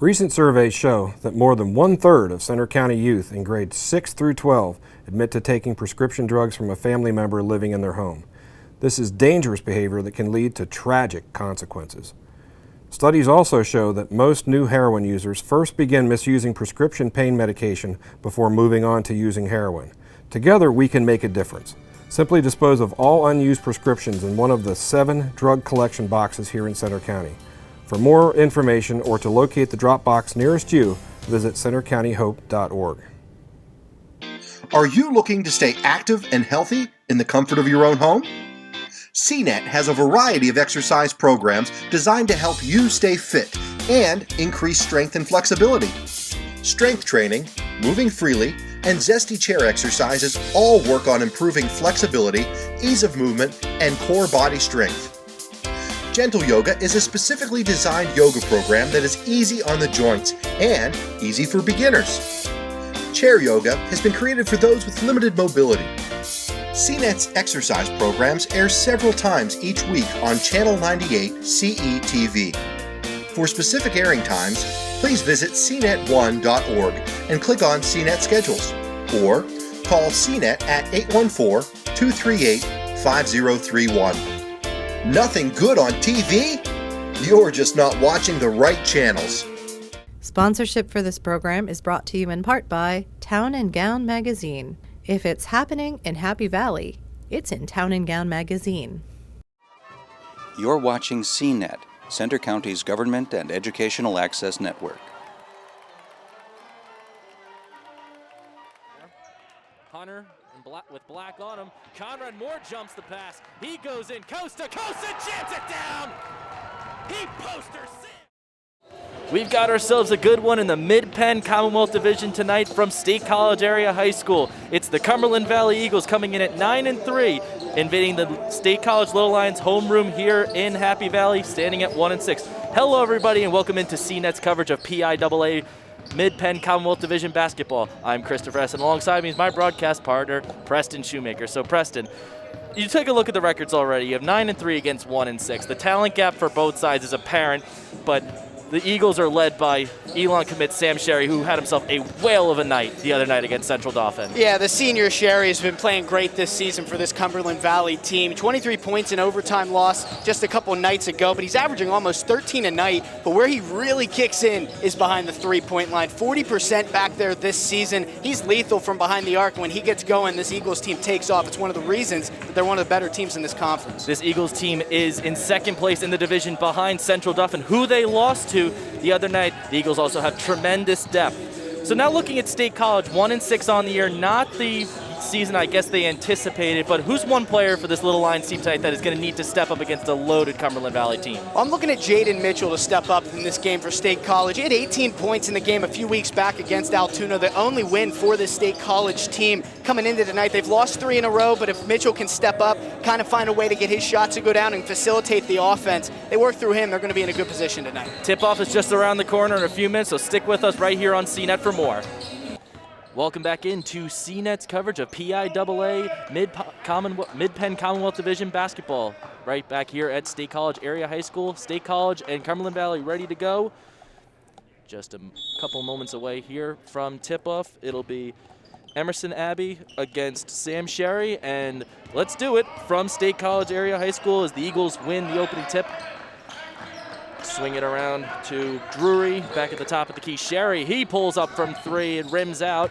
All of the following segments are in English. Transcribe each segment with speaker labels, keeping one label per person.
Speaker 1: Recent surveys show that more than 1/3 of Center County youth in grades 6 through 12 admit to taking prescription drugs from a family member living in their home. This is dangerous behavior that can lead to tragic consequences. Studies also show that most new heroin users first begin misusing prescription pain medication before moving on to using heroin. Together, we can make a difference. Simply dispose of all unused prescriptions in one of the 7 drug collection boxes here in Center County. For more information or to locate the drop box nearest you, visit centercountyhope.org.
Speaker 2: Are you looking to stay active and healthy in the comfort of your own home? CNET has a variety of exercise programs designed to help you stay fit and increase strength and flexibility. Strength training, moving freely, and zesty chair exercises all work on improving flexibility, ease of movement, and core body strength. Gentle Yoga is a specifically designed yoga program that is easy on the joints and easy for beginners. Chair Yoga has been created for those with limited mobility. CNET's exercise programs air several times each week on Channel 98 CETV. For specific airing times, please visit cnet1.org and click on CNET Schedules, or call CNET at 814-238-5031. Nothing good on TV? You're just not watching the right channels.
Speaker 3: Sponsorship for this program is brought to you in part by Town and Gown Magazine. If it's happening in Happy Valley, it's in Town and Gown Magazine.
Speaker 4: You're watching CNET, Center County's Government and Educational Access Network.
Speaker 5: Hunter with Black on him. Conrad Moore jumps the pass. He goes in coast to coast and jams it down. He posters it. We've got ourselves a good one in the Mid-Penn Commonwealth Division tonight from State College Area High School. It's the Cumberland Valley Eagles coming in at 9-3, invading the State College Little Lions homeroom here in Happy Valley, standing at 1-6. Hello, everybody, and welcome into CNET's coverage of PIAA Mid-Penn Commonwealth Division basketball. I'm Christopher Hess, and alongside me is my broadcast partner, Preston Shoemaker. So, Preston, you take a look at the records already. You have 9-3 against 1-6. The talent gap for both sides is apparent, but the Eagles are led by Elon commit Sam Sherry, who had himself a whale of a night the other night against Central Dauphin.
Speaker 6: Yeah, the senior Sherry has been playing great this season for this Cumberland Valley team. 23 points in overtime loss just a couple nights ago, but he's averaging almost 13 a night. But where he really kicks in is behind the three-point line. 40% back there this season. He's lethal from behind the arc. When he gets going, this Eagles team takes off. It's one of the reasons that they're one of the better teams in this conference.
Speaker 5: This Eagles team is in second place in the division behind Central Dauphin, who they lost to the other night. The Eagles also have tremendous depth. So now looking at State College, 1-6 on the year, not the season I guess they anticipated, but who's one player for this Little Lions team tonight that is going to need to step up against a loaded Cumberland Valley team?
Speaker 6: I'm looking at Jaden Mitchell to step up in this game for State College. He had 18 points in the game a few weeks back against Altoona, the only win for this State College team coming into tonight. They've lost 3 in a row, but if Mitchell can step up, kind of find a way to get his shots to go down and facilitate the offense, they work through him, they're going to be in a good position tonight.
Speaker 5: Tip-off is just around the corner in a few minutes, so stick with us right here on CNET for more. Welcome back into CNET's coverage of PIAA Mid-Penn Commonwealth Division basketball. Right back here at State College Area High School. State College and Cumberland Valley ready to go. Just a couple moments away here from tip-off. It'll be Emerson Abbey against Sam Sherry. And let's do it from State College Area High School as the Eagles win the opening tip. Swing it around to Drury, back at the top of the key. Sherry, he pulls up from 3 and rims out.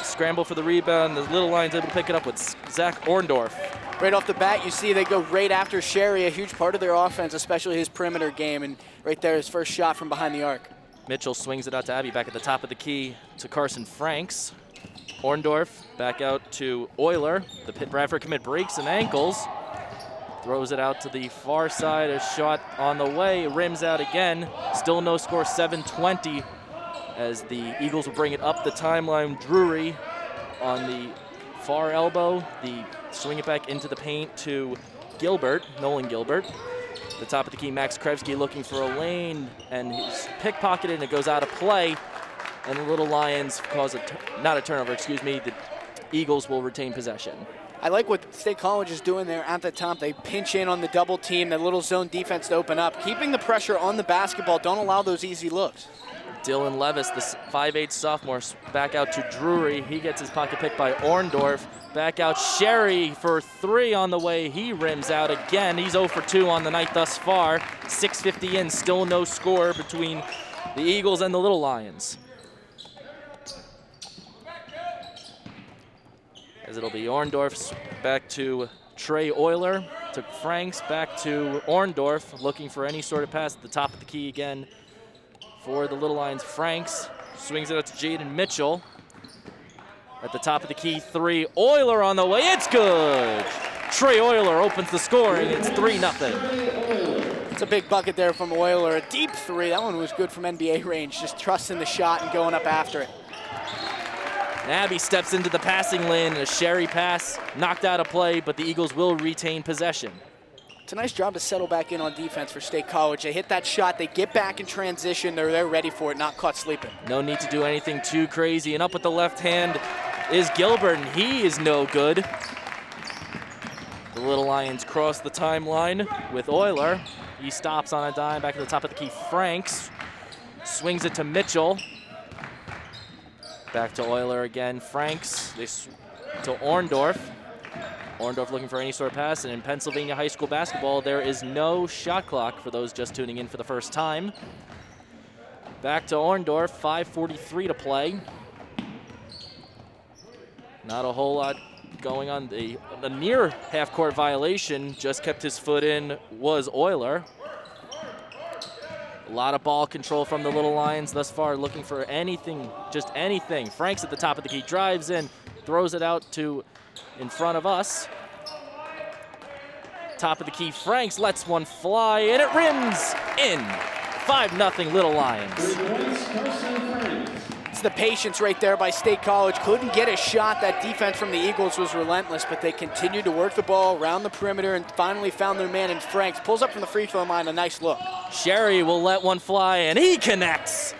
Speaker 5: Scramble for the rebound. The Little Lions able to pick it up with Zach Orndorff.
Speaker 6: Right off the bat, you see they go right after Sherry, a huge part of their offense, especially his perimeter game. And right there, his first shot from behind the arc.
Speaker 5: Mitchell swings it out to Abbey, back at the top of the key to Carson Franks. Orndorff back out to Euler. The Pitt Bradford commit breaks and ankles. Throws it out to the far side. A shot on the way. Rims out again. Still no score, 7-20. As the Eagles will bring it up the timeline. Drury on the far elbow. Swing it back into the paint to Gilbert, Nolan Gilbert. The top of the key, Max Krevsky looking for a lane, and he's pickpocketed, and it goes out of play. And the Little Lions cause not a turnover, excuse me. The Eagles will retain possession.
Speaker 6: I like what State College is doing there at the top. They pinch in on the double team, that little zone defense to open up. Keeping the pressure on the basketball, don't allow those easy looks.
Speaker 5: Dylan Levis, the 5'8 sophomore, back out to Drury. He gets his pocket picked by Orndorff. Back out Sherry for 3 on the way. He rims out again. He's 0 for 2 on the night thus far. 6:50 in, still no score between the Eagles and the Little Lions. As it'll be Orndorff's back to Trey Euler, to Franks, back to Orndorff, looking for any sort of pass at the top of the key again for the Little Lions. Franks swings it out to Jaden Mitchell. At the top of the key, 3. Euler on the way, it's good! Trey Euler opens the scoring, it's 3-0.
Speaker 6: It's a big bucket there from Euler, a deep 3. That one was good from NBA range, just trusting the shot and going up after it.
Speaker 5: Nabby steps into the passing lane, and a Sherry pass knocked out of play, but the Eagles will retain possession.
Speaker 6: It's a nice job to settle back in on defense for State College. They hit that shot, they get back in transition, they're ready for it, not caught sleeping.
Speaker 5: No need to do anything too crazy, and up with the left hand is Gilbert, and he is no good. The Little Lions cross the timeline with Euler. He stops on a dime, back at the top of the key. Franks swings it to Mitchell. Back to Euler again. Franks to Orndorff. Orndorff looking for any sort of pass, and in Pennsylvania high school basketball, there is no shot clock for those just tuning in for the first time. Back to Orndorff, 5:43 to play. Not a whole lot going on. The near half-court violation, just kept his foot in, was Euler. A lot of ball control from the Little Lions thus far, looking for anything, just anything. Franks at the top of the key, drives in, throws it out to in front of us. Top of the key, Franks lets one fly, and it rims in. 5-0 Little Lions.
Speaker 6: It's the patience right there by State College. Couldn't get a shot. That defense from the Eagles was relentless, but they continued to work the ball around the perimeter and finally found their man in Franks. Pulls up from the free throw line, a nice look.
Speaker 5: Sherry will let one fly, and he connects.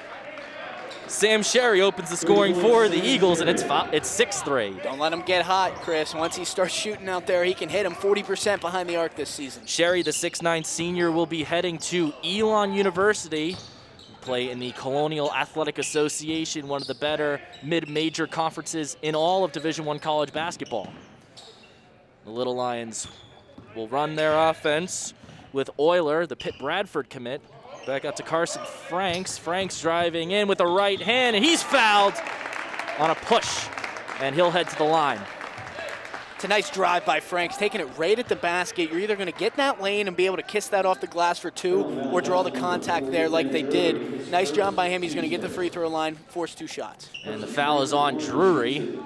Speaker 5: Sam Sherry opens the scoring for the Eagles, and it's 6-3.
Speaker 6: Don't let him get hot, Chris. Once he starts shooting out there, he can hit him 40% behind the arc this season.
Speaker 5: Sherry, the 6'9 senior, will be heading to Elon University, play in the Colonial Athletic Association, one of the better mid-major conferences in all of Division I college basketball. The Little Lions will run their offense with Euler, the Pitt Bradford commit. Back out to Carson Franks. Franks driving in with the right hand, and he's fouled on a push, and he'll head to the line.
Speaker 6: It's a nice drive by Franks, taking it right at the basket. You're either going to get that lane and be able to kiss that off the glass for 2 or draw the contact there like they did. Nice job by him. He's going to get the free throw line, force 2 shots.
Speaker 5: And the foul is on Drury.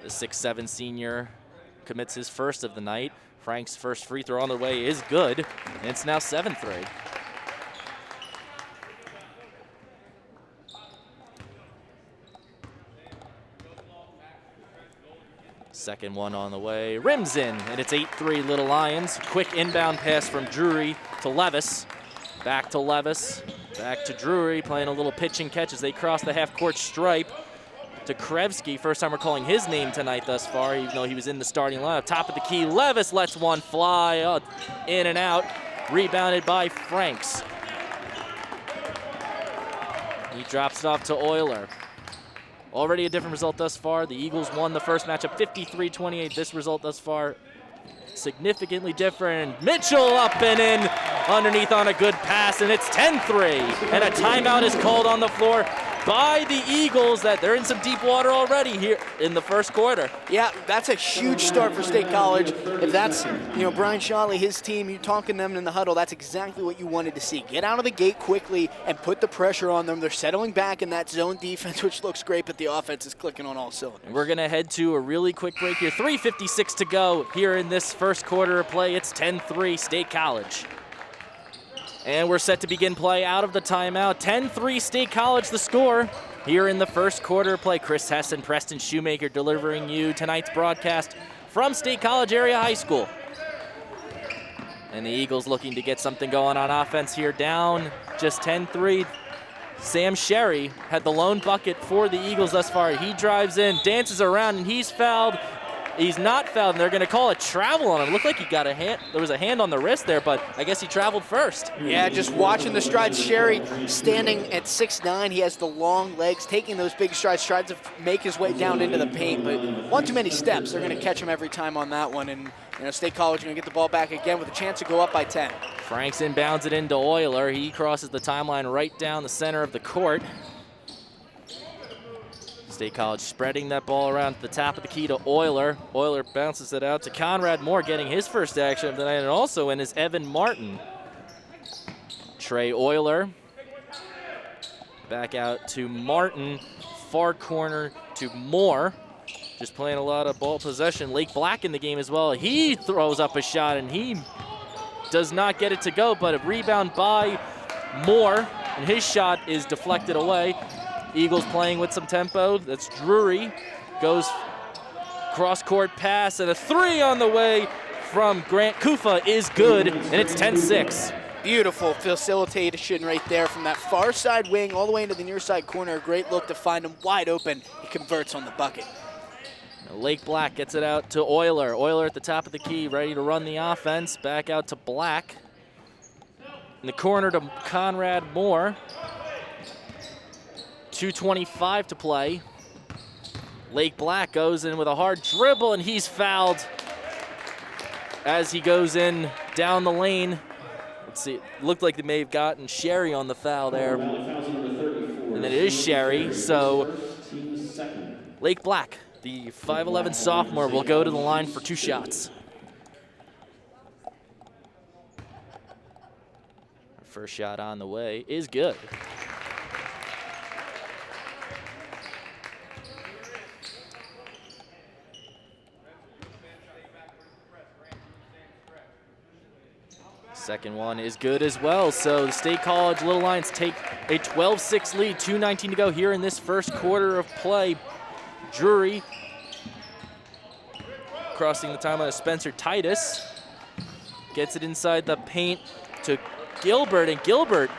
Speaker 5: The 6'7 senior commits his first of the night. Frank's first free throw on the way is good, and it's now 7-3. Second one on the way, rims in, and it's 8-3 Little Lions. Quick inbound pass from Drury to Levis. Back to Levis, back to Drury, playing a little pitch and catch as they cross the half-court stripe to Krevsky. First time we're calling his name tonight thus far, even though he was in the starting lineup. Top of the key, Levis lets one fly, in and out, rebounded by Franks. He drops it off to Euler. Already a different result thus far. The Eagles won the first matchup 53-28. This result thus far significantly different. Mitchell up and in underneath on a good pass, and it's 10-3. And a timeout is called on the floor by the Eagles. That they're in some deep water already here in the first quarter.
Speaker 6: Yeah, that's a huge start for State College. If that's, Brian Shawley, his team, you talking them in the huddle, that's exactly what you wanted to see. Get out of the gate quickly and put the pressure on them. They're settling back in that zone defense, which looks great, but the offense is clicking on all cylinders.
Speaker 5: And we're going to head to a really quick break here. 3:56 to go here in this first quarter of play. It's 10-3 State College. And we're set to begin play out of the timeout. 10-3 State College, the score. Here in the first quarter play, Chris Hess and Preston Shoemaker delivering you tonight's broadcast from State College Area High School. And the Eagles looking to get something going on offense here, down just 10-3. Sam Sherry had the lone bucket for the Eagles thus far. He drives in, dances around, and he's fouled He's not fouled, and they're going to call a travel on him. Looked like he got a hand. There was a hand on the wrist there, but I guess he traveled first.
Speaker 6: Yeah, just watching the strides. Sherry standing at 6'9". He has the long legs, taking those big strides, tries to make his way down into the paint, but one too many steps. They're going to catch him every time on that one, and State College going to get the ball back again with a chance to go up by 10.
Speaker 5: Franks inbounds it into Euler. He crosses the timeline right down the center of the court. State College spreading that ball around the top of the key to Euler. Euler bounces it out to Conrad Moore, getting his first action of the night, and also in is Evan Martin. Trey Euler back out to Martin, far corner to Moore. Just playing a lot of ball possession. Lake Black in the game as well. He throws up a shot, and he does not get it to go, but a rebound by Moore, and his shot is deflected away. Eagles playing with some tempo. That's Drury. Goes cross-court pass, and a three on the way from Grant Kufa is good, and it's 10-6.
Speaker 6: Beautiful facilitation right there from that far side wing all the way into the near side corner. A great look to find him wide open. He converts on the bucket.
Speaker 5: Now Lake Black gets it out to Euler. Euler at the top of the key, ready to run the offense. Back out to Black. In the corner to Conrad Moore. 2:25 to play. Lake Black goes in with a hard dribble, and he's fouled as he goes in down the lane. Let's see, it looked like they may have gotten Sherry on the foul there. And it is Sherry, so Lake Black, the 5'11" sophomore, will go to the line for 2 shots. First shot on the way is good. Second one is good as well. So the State College Little Lions take a 12-6 lead, 2:19 to go here in this first quarter of play. Drury crossing the timeline of Spencer Titus. Gets it inside the paint to Gilbert, and Gilbert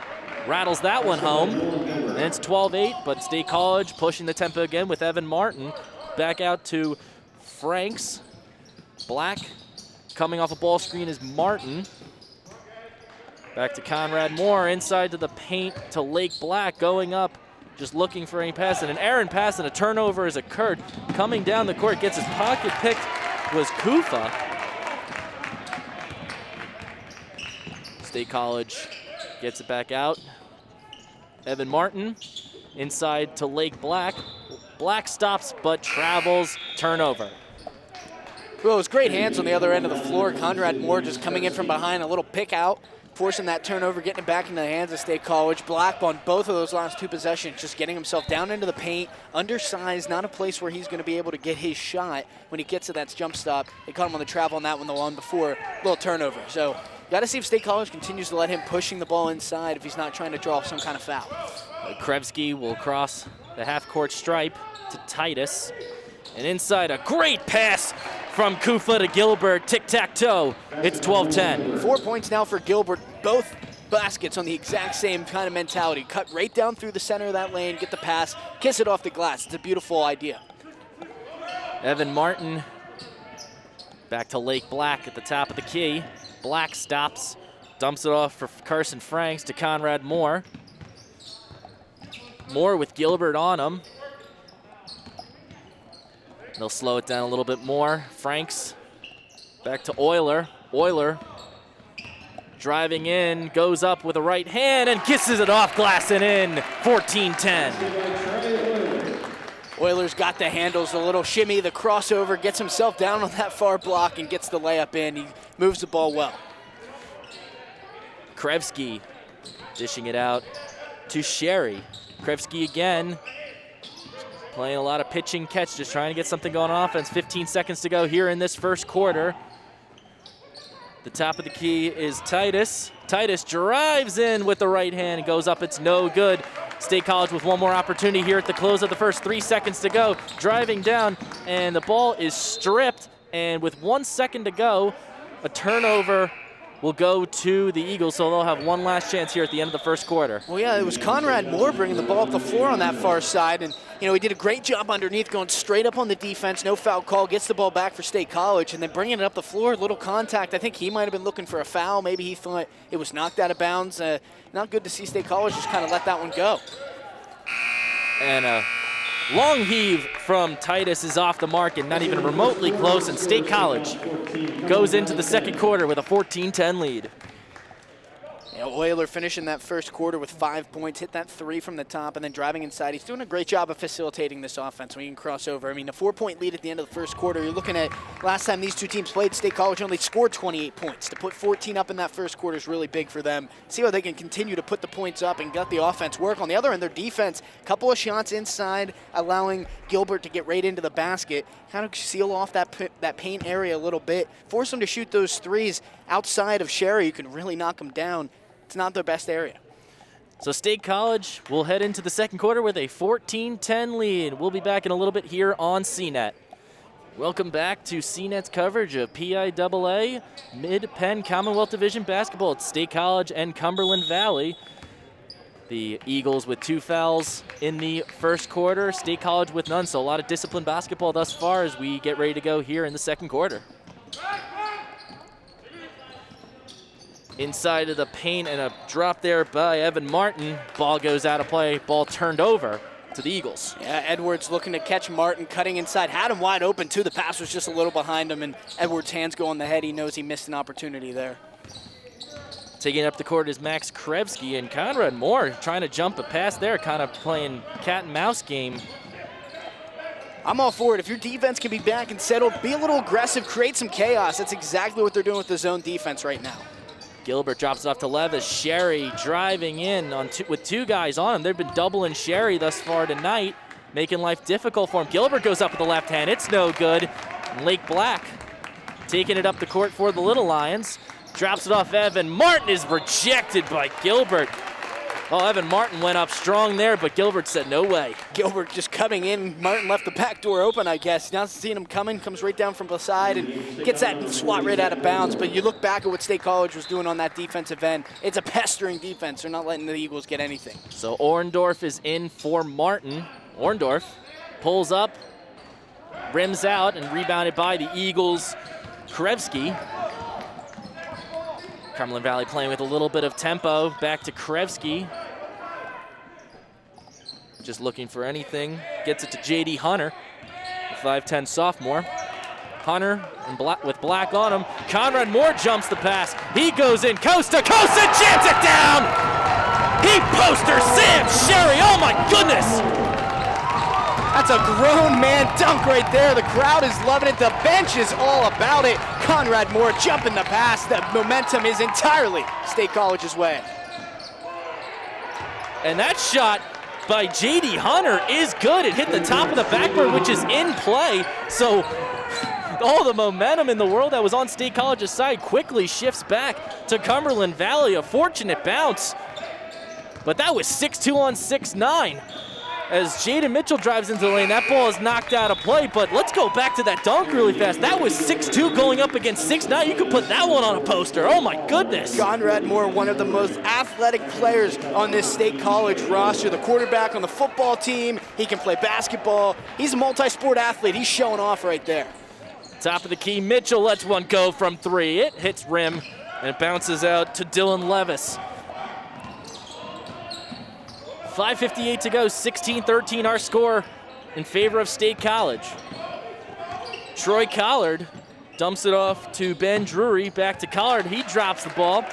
Speaker 5: rattles that one home. And it's 12-8, but State College pushing the tempo again with Evan Martin. Back out to Franks. Black coming off a ball screen is Martin. Back to Conrad Moore, inside to the paint to Lake Black, going up, just looking for any pass, and an errant pass and a turnover has occurred. Coming down the court, gets his pocket picked, was Kufa. State College gets it back out. Evan Martin, inside to Lake Black. Black stops but travels, turnover.
Speaker 6: Well, it was great hands on the other end of the floor. Conrad Moore just coming in from behind, a little pick out, forcing that turnover, getting it back into the hands of State College. Black on both of those last 2 possessions, just getting himself down into the paint, undersized, not a place where he's going to be able to get his shot when he gets to that jump stop. They caught him on the travel on that one, the one before, little turnover. So got to see if State College continues to let him pushing the ball inside if he's not trying to draw some kind of foul.
Speaker 5: Krevsky will cross the half-court stripe to Titus. And inside, a great pass from Kufa to Gilbert, tic-tac-toe. It's 12-10.
Speaker 6: 4 points now for Gilbert. Both baskets on the exact same kind of mentality. Cut right down through the center of that lane, get the pass, kiss it off the glass. It's a beautiful idea.
Speaker 5: Evan Martin back to Lake Black at the top of the key. Black stops, dumps it off for Carson Franks to Conrad Moore. Moore with Gilbert on him. They'll slow it down a little bit more. Franks back to Euler. Euler driving in, goes up with a right hand and kisses it off glass and in. 14-10.
Speaker 6: Euler's got the handles, the little shimmy, the crossover, gets himself down on that far block and gets the layup in. He moves the ball well.
Speaker 5: Krevsky dishing it out to Sherry. Krevsky again. Playing a lot of pitching catch, just trying to get something going on offense. 15 seconds to go here in this first quarter. The top of the key is Titus. Titus drives in with the right hand and goes up. It's no good. State College with one more opportunity here at the close of the first. 3 seconds to go. Driving down, and the ball is stripped. And with 1 second to go, a turnover will go to the Eagles, so they'll have one last chance here at the end of the first quarter.
Speaker 6: Well, yeah, it was Conrad Moore bringing the ball up the floor on that far side, and he did a great job underneath, going straight up on the defense, no foul call, gets the ball back for State College, and then bringing it up the floor, little contact. I think he might have been looking for a foul. Maybe he thought it was knocked out of bounds. Not good to see State College just kind of let that one go.
Speaker 5: And a long heave from Titus is off the mark and not even remotely close, and State College goes into the second quarter with a 14-10 lead.
Speaker 6: Euler finishing that first quarter with 5 points, hit that 3 from the top, and then driving inside. He's doing a great job of facilitating this offense when he can cross over. I mean, a 4-point lead at the end of the first quarter. You're looking at last time these two teams played, State College only scored 28 points. To put 14 up in that first quarter is really big for them. See how they can continue to put the points up and get the offense work. On the other end, their defense, a couple of shots inside, allowing Gilbert to get right into the basket, kind of seal off that paint area a little bit, force them to shoot those threes outside of Sherry. You can really knock them down. It's not their best area.
Speaker 5: So State College will head into the second quarter with a 14-10 lead. We'll be back in a little bit here on CNET. Welcome back to CNET's coverage of PIAA Mid-Penn Commonwealth Division basketball at State College and Cumberland Valley. The Eagles with 2 fouls in the first quarter, State College with none, so a lot of disciplined basketball thus far as we get ready to go here in the second quarter. Inside of the paint, and a drop there by Evan Martin. Ball goes out of play, ball turned over to the Eagles.
Speaker 6: Yeah, Edwards looking to catch Martin, cutting inside, had him wide open too. The pass was just a little behind him, and Edwards' hands go on the head. He knows he missed an opportunity there.
Speaker 5: Taking up the court is Max Krevsky, and Conrad Moore trying to jump a pass there, kind of playing cat and mouse game.
Speaker 6: I'm all for it. If your defense can be back and settled, be a little aggressive, create some chaos. That's exactly what they're doing with the zone defense right now.
Speaker 5: Gilbert drops it off to Levis. Sherry driving in with 2 guys on him. They've been doubling Sherry thus far tonight, making life difficult for him. Gilbert goes up with the left hand. It's no good. And Lake Black taking it up the court for the Little Lions. Drops it off Evan. Martin is rejected by Gilbert. Oh, Evan Martin went up strong there, but Gilbert said no way.
Speaker 6: Gilbert just coming in. Martin left the back door open, I guess. Not seeing him coming, comes right down from the side and gets that swat right out of bounds. But you look back at what State College was doing on that defensive end. It's a pestering defense. They're not letting the Eagles get anything.
Speaker 5: So Orndorff is in for Martin. Orndorff pulls up, rims out, and rebounded by the Eagles' Krevsky. Cumberland Valley playing with a little bit of tempo. Back to Krevsky. Just looking for anything. Gets it to J.D. Hunter, the 5'10 sophomore. Hunter with Black on him. Conrad Moore jumps the pass. He goes in coast to coast and jams it down! He poster Sam Sherry, oh my goodness!
Speaker 6: That's a grown man dunk right there. The crowd is loving it. The bench is all about it. Conrad Moore jumping the pass. The momentum is entirely State College's way.
Speaker 5: And that shot by J.D. Hunter is good. It hit the top of the backboard, which is in play. So all the momentum in the world that was on State College's side quickly shifts back to Cumberland Valley. A fortunate bounce. But that was 6'2 on 6'9. As Jaden Mitchell drives into the lane, that ball is knocked out of play, but let's go back to that dunk really fast. That was 6'2 going up against 6'9. You could put that one on a poster. Oh my goodness.
Speaker 6: Conrad Moore, one of the most athletic players on this State College roster. The quarterback on the football team. He can play basketball. He's a multi-sport athlete. He's showing off right there.
Speaker 5: Top of the key, Mitchell lets one go from 3. It hits rim, and it bounces out to Dylan Levis. 5:58 to go, 16-13 our score in favor of State College. Troy Collard dumps it off to Ben Drury, back to Collard. He drops the ball,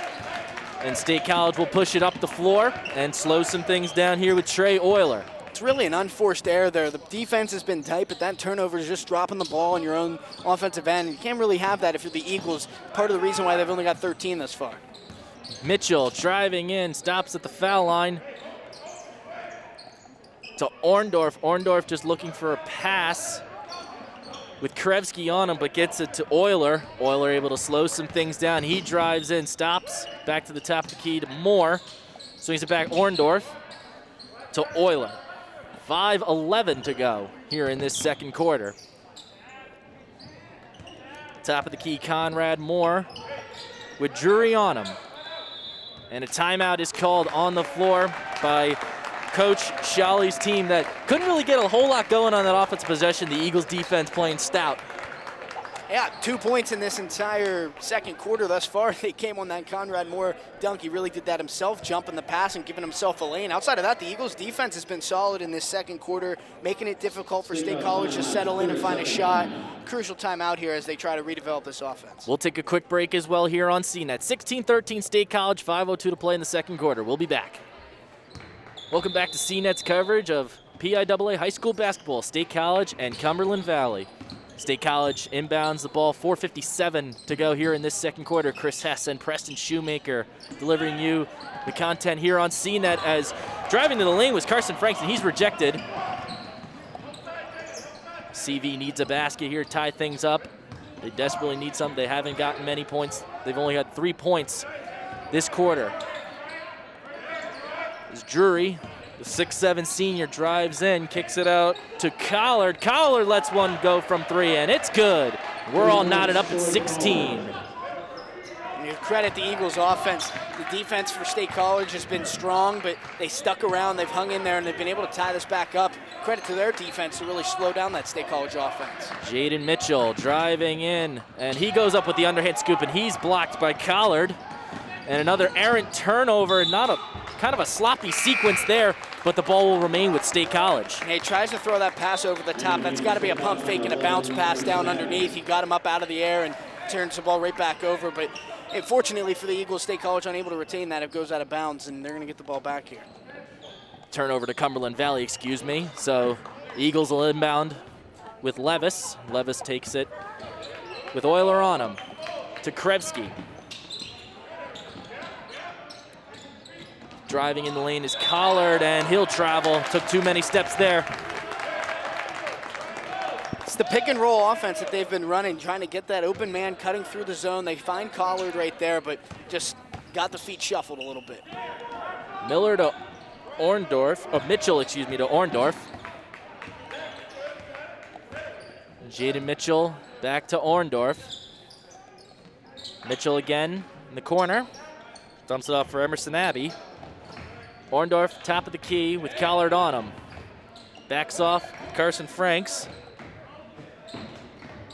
Speaker 5: and State College will push it up the floor and slow some things down here with Trey Euler.
Speaker 6: It's really an unforced error there. The defense has been tight, but that turnover is just dropping the ball on your own offensive end. You can't really have that if you're the Eagles. Part of the reason why they've only got 13 thus far.
Speaker 5: Mitchell driving in, stops at the foul line. To Orndorff. Orndorff just looking for a pass with Krevsky on him, but gets it to Euler. Euler able to slow some things down. He drives in, stops, back to the top of the key to Moore. Swings it back, Orndorff to Euler. 5:11 to go here in this second quarter. Top of the key, Conrad Moore with Drury on him. And a timeout is called on the floor by Coach Shawley's team that couldn't really get a whole lot going on that offensive possession. The Eagles defense playing stout.
Speaker 6: Yeah, 2 points in this entire second quarter thus far. They came on that Conrad Moore dunk. He really did that himself, jumping the pass and giving himself a lane. Outside of that, the Eagles defense has been solid in this second quarter, making it difficult for State College to settle in and find a shot. Crucial timeout here as they try to redevelop this offense.
Speaker 5: We'll take a quick break as well here on CNET. 16-13 State College, 5:02 to play in the second quarter. We'll be back. Welcome back to CNET's coverage of PIAA high school basketball, State College and Cumberland Valley. State College inbounds the ball, 4:57 to go here in this second quarter. Chris Hess and Preston Shoemaker delivering you the content here on CNET as driving to the lane was Carson Franks, and he's rejected. CV needs a basket here, tie things up. They desperately need something. They haven't gotten many points. They've only got 3 points this quarter. As Drury, the 6'7" senior, drives in, kicks it out to Collard. Collard lets one go from 3, and it's good. We're all knotted up at 16.
Speaker 6: And you credit the Eagles offense. The defense for State College has been strong, but they stuck around, they've hung in there, and they've been able to tie this back up. Credit to their defense to really slow down that State College offense.
Speaker 5: Jaden Mitchell driving in, and he goes up with the underhand scoop, and he's blocked by Collard. And another errant turnover, kind of a sloppy sequence there, but the ball will remain with State College.
Speaker 6: And he tries to throw that pass over the top. That's got to be a pump fake and a bounce pass down underneath. He got him up out of the air and turns the ball right back over. But fortunately for the Eagles, State College unable to retain that. It goes out of bounds, and they're going to get the ball back here.
Speaker 5: Turnover to Cumberland Valley, excuse me. So the Eagles will inbound with Levis. Levis takes it with Euler on him to Krevsky. Driving in the lane is Collard, and he'll travel. Took too many steps there.
Speaker 6: It's the pick and roll offense that they've been running, trying to get that open man cutting through the zone. They find Collard right there, but just got the feet shuffled a little bit.
Speaker 5: Miller to Mitchell, to Orndorff. Jaden Mitchell back to Orndorff. Mitchell again in the corner. Dumps it off for Emerson Abbey. Orndorff, top of the key with Collard on him. Backs off Carson Franks.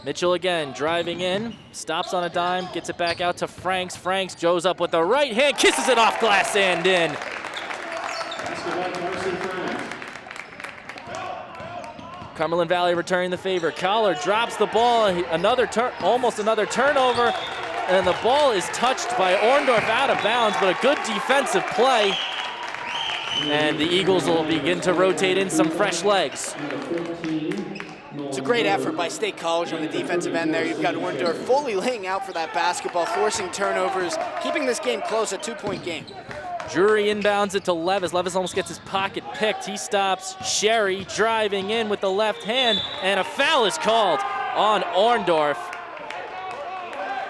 Speaker 5: Mitchell again driving in, stops on a dime, gets it back out to Franks. Franks goes up with the right hand, kisses it off glass and in. Cumberland Valley returning the favor. Collard drops the ball, almost another turnover, and the ball is touched by Orndorff out of bounds, but a good defensive play. And the Eagles will begin to rotate in some fresh legs.
Speaker 6: It's a great effort by State College on the defensive end there. You've got Orndorff fully laying out for that basketball, forcing turnovers, keeping this game close, a 2-point game.
Speaker 5: Drury inbounds it to Levis. Levis almost gets his pocket picked. He stops Sherry driving in with the left hand, and a foul is called on Orndorff.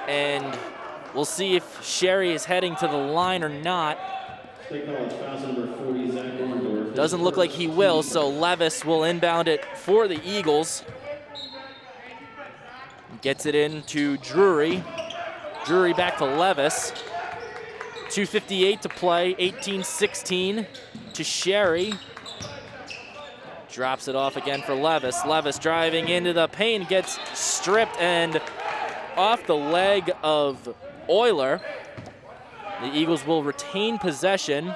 Speaker 5: And we'll see if Sherry is heading to the line or not. Doesn't look like he will, so Levis will inbound it for the Eagles. Gets it in to Drury. Drury back to Levis. 2:58 to play, 18-16 to Sherry. Drops it off again for Levis. Levis driving into the paint, gets stripped and off the leg of Euler. The Eagles will retain possession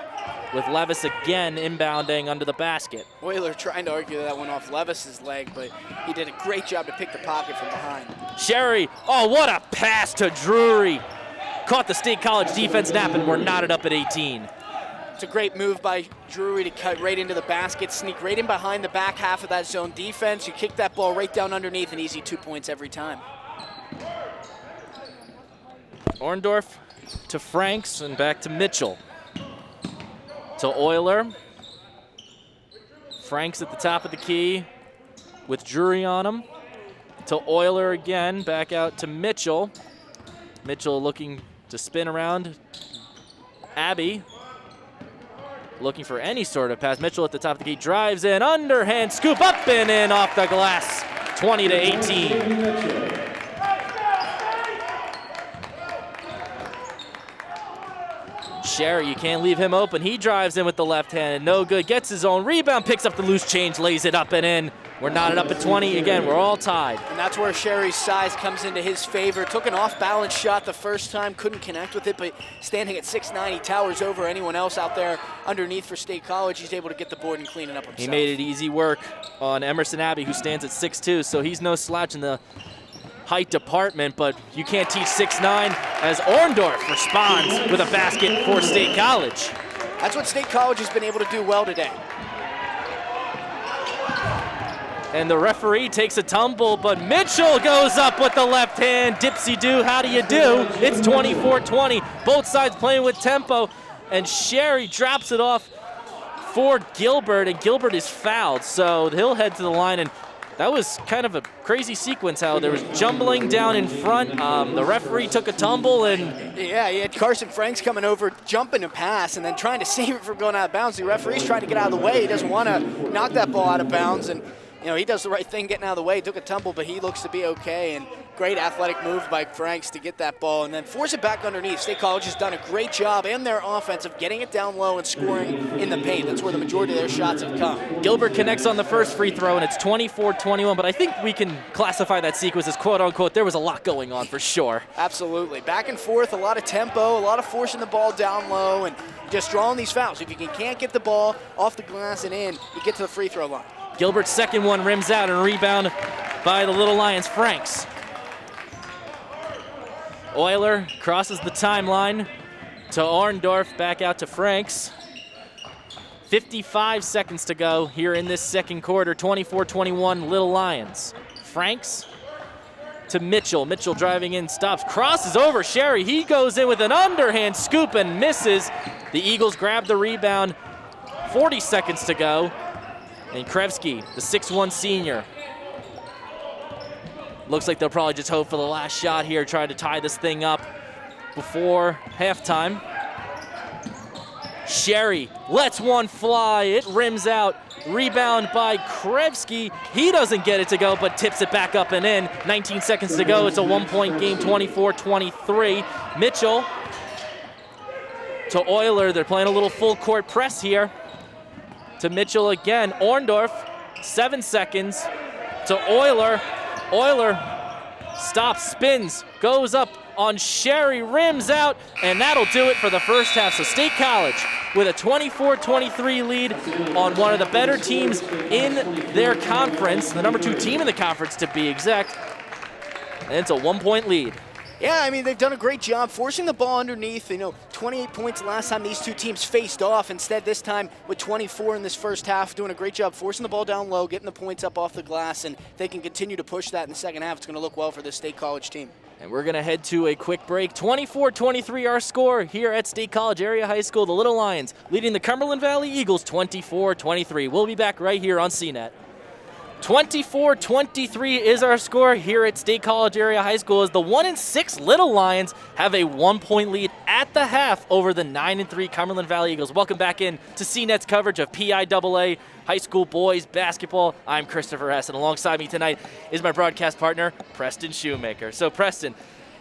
Speaker 5: with Levis again inbounding under the basket.
Speaker 6: Euler trying to argue that one off Levis's leg, but he did a great job to pick the pocket from behind.
Speaker 5: Sherry, oh, what a pass to Drury. Caught the State College defense napping. We're knotted up at 18.
Speaker 6: It's a great move by Drury to cut right into the basket, sneak right in behind the back half of that zone defense. You kick that ball right down underneath, an easy 2 points every time.
Speaker 5: Orndorff to Franks and back to Mitchell. To Euler. Franks at the top of the key with Drury on him. To Euler again, back out to Mitchell. Mitchell looking to spin around. Abbey looking for any sort of pass. Mitchell at the top of the key, drives in, underhand scoop up and in off the glass, 20-18. Sherry, you can't leave him open. He drives in with the left hand, no good. Gets his own rebound, picks up the loose change, lays it up and in. We're knotted up at 20. Again, we're all tied.
Speaker 6: And that's where Sherry's size comes into his favor. Took an off-balance shot the first time, couldn't connect with it, but standing at 6'9", he towers over anyone else out there underneath for State College. He's able to get the board and clean it up himself.
Speaker 5: He made it easy work on Emerson Abbey, who stands at 6'2", so he's no slouch in the height department, but you can't teach 6'9", as Orndorff responds with a basket for State College.
Speaker 6: That's what State College has been able to do well today.
Speaker 5: And the referee takes a tumble, but Mitchell goes up with the left hand. Dipsy-do, how do you do? It's 24-20. Both sides playing with tempo, and Sherry drops it off for Gilbert, and Gilbert is fouled, so he'll head to the line. And that was kind of a crazy sequence, how there was jumbling down in front. The referee took a tumble, and
Speaker 6: yeah, he had Carson Franks coming over, jumping a pass, and then trying to save it from going out of bounds. The referee's trying to get out of the way. He doesn't want to knock that ball out of bounds, and he does the right thing getting out of the way. He took a tumble, but he looks to be okay, and great athletic move by Franks to get that ball and then force it back underneath. State College has done a great job in their offense of getting it down low and scoring in the paint. That's where the majority of their shots have come.
Speaker 5: Gilbert connects on the first free throw, and it's 24-21, but I think we can classify that sequence as quote-unquote, there was a lot going on for sure.
Speaker 6: Absolutely. Back and forth, a lot of tempo, a lot of forcing the ball down low, and just drawing these fouls. If you can't get the ball off the glass and in, you get to the free throw line.
Speaker 5: Gilbert's second one rims out, and rebound by the Little Lions, Franks. Euler crosses the timeline to Orndorff, back out to Franks. 55 seconds to go here in this second quarter, 24-21 Little Lions. Franks to Mitchell. Mitchell driving in, stops, crosses over Sherry. He goes in with an underhand scoop and misses. The Eagles grab the rebound. 40 seconds to go. And Krevsky, the 6'1 senior. Looks like they'll probably just hope for the last shot here, trying to tie this thing up before halftime. Sherry lets one fly. It rims out. Rebound by Krevsky. He doesn't get it to go, but tips it back up and in. 19 seconds to go. It's a one-point game, 24-23. Mitchell to Euler. They're playing a little full-court press here. To Mitchell again. Orndorff, 7 seconds. To Euler. Euler stops, spins, goes up on Sherry, rims out, and that'll do it for the first half. So State College with a 24-23 lead on one of the better teams in their conference, the number 2 team in the conference to be exact, and it's a 1-point lead.
Speaker 6: Yeah, I mean, they've done a great job forcing the ball underneath. 28 points last time these two teams faced off. Instead, this time with 24 in this first half, doing a great job forcing the ball down low, getting the points up off the glass, and they can continue to push that in the second half. It's going to look well for this State College team.
Speaker 5: And we're going to head to a quick break. 24-23 our score here at State College Area High School. The Little Lions leading the Cumberland Valley Eagles 24-23. We'll be back right here on CNET. 24-23 is our score here at State College Area High School as the 1-6 Little Lions have a 1-point lead at the half over the 9-3 Cumberland Valley Eagles. Welcome back in to CNET's coverage of PIAA high school boys basketball. I'm Christopher Hess, and alongside me tonight is my broadcast partner, Preston Shoemaker. So Preston,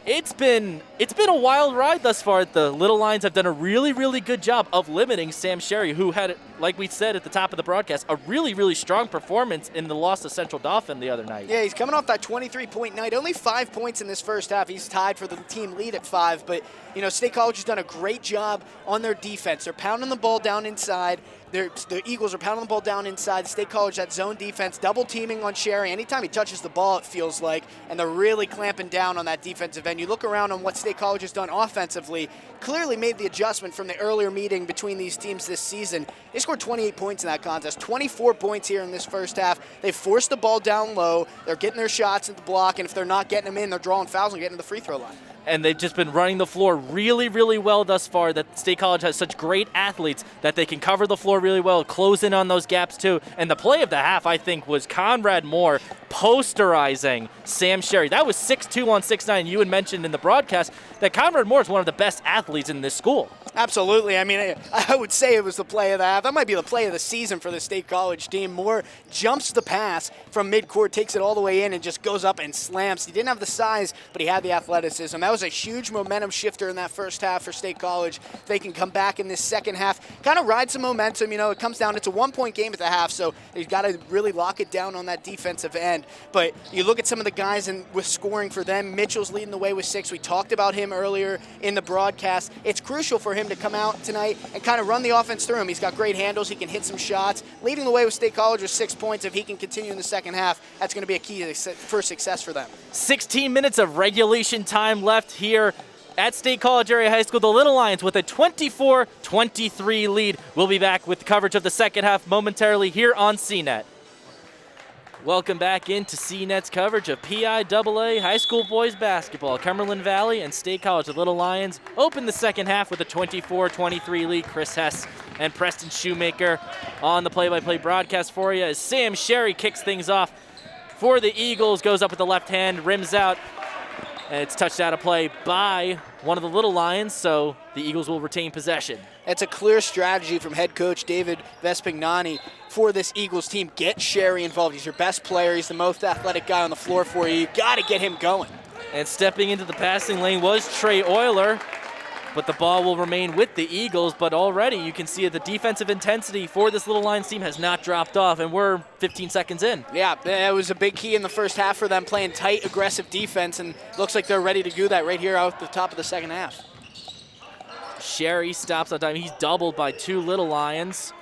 Speaker 5: it's been a wild ride thus far. The Little Lions have done a really, really good job of limiting Sam Sherry, who had, like we said at the top of the broadcast, a really, really strong performance in the loss to Central Dauphin the other night.
Speaker 6: Yeah, he's coming off that 23-point night. Only 5 points in this first half. He's tied for the team lead at 5, but State College has done a great job on their defense. They're pounding the ball down inside. The Eagles are pounding the ball down inside. State College, that zone defense, double teaming on Sherry. Anytime he touches the ball, it feels like, and they're really clamping down on that defensive end. You look around on what State College has done offensively, clearly made the adjustment from the earlier meeting between these teams this season. They scored 28 points in that contest, 24 points here in this first half. They've forced the ball down low. They're getting their shots at the block, and if they're not getting them in, they're drawing fouls and getting to the free throw line.
Speaker 5: And they've just been running the floor really, really well thus far. That State College has such great athletes that they can cover the floor really well, close in on those gaps too. And the play of the half, I think, was Conrad Moore posterizing Sam Sherry. That was 6'2" on 6'9". You had mentioned in the broadcast that Conrad Moore is one of the best athletes in this school.
Speaker 6: Absolutely. I mean, I would say it was the play of the half. That might be the play of the season for the State College team. Moore jumps the pass from midcourt, takes it all the way in, and just goes up and slams. He didn't have the size, but he had the athleticism. That was a huge momentum shifter in that first half for State College. If they can come back in this second half, kind of ride some momentum. You know, it comes down, it's a 1-point game at the half, so they've got to really lock it down on that defensive end. But you look at some of the guys with scoring for them. Mitchell's leading the way with 6. We talked about him earlier in the broadcast. It's crucial for him to come out tonight and kind of run the offense through him. He's got great handles. He can hit some shots. Leading the way with State College with 6 points. If he can continue in the second half, that's going to be a key for success for them.
Speaker 5: 16 minutes of regulation time left here at State College Area High School. The Little Lions with a 24-23 lead. We'll be back with coverage of the second half momentarily here on CNET. Welcome back into CNET's coverage of PIAA high school boys basketball. Cumberland Valley and State College, the Little Lions, open the second half with a 24-23 lead. Chris Hess and Preston Shoemaker on the play-by-play broadcast for you as Sam Sherry kicks things off for the Eagles, goes up with the left hand, rims out, and it's touched out of play by one of the Little Lions, so the Eagles will retain possession.
Speaker 6: It's a clear strategy from head coach David Vespignani for this Eagles team. Get Sherry involved. He's your best player. He's the most athletic guy on the floor for you. You've got to get him going.
Speaker 5: And stepping into the passing lane was Trey Euler, but the ball will remain with the Eagles. But already you can see the defensive intensity for this Little Lions team has not dropped off, and we're 15 seconds in.
Speaker 6: Yeah, that was a big key in the first half for them, playing tight, aggressive defense, and looks like they're ready to do that right here out the top of the second half.
Speaker 5: Sherry stops on time. He's doubled by 2 Little Lions.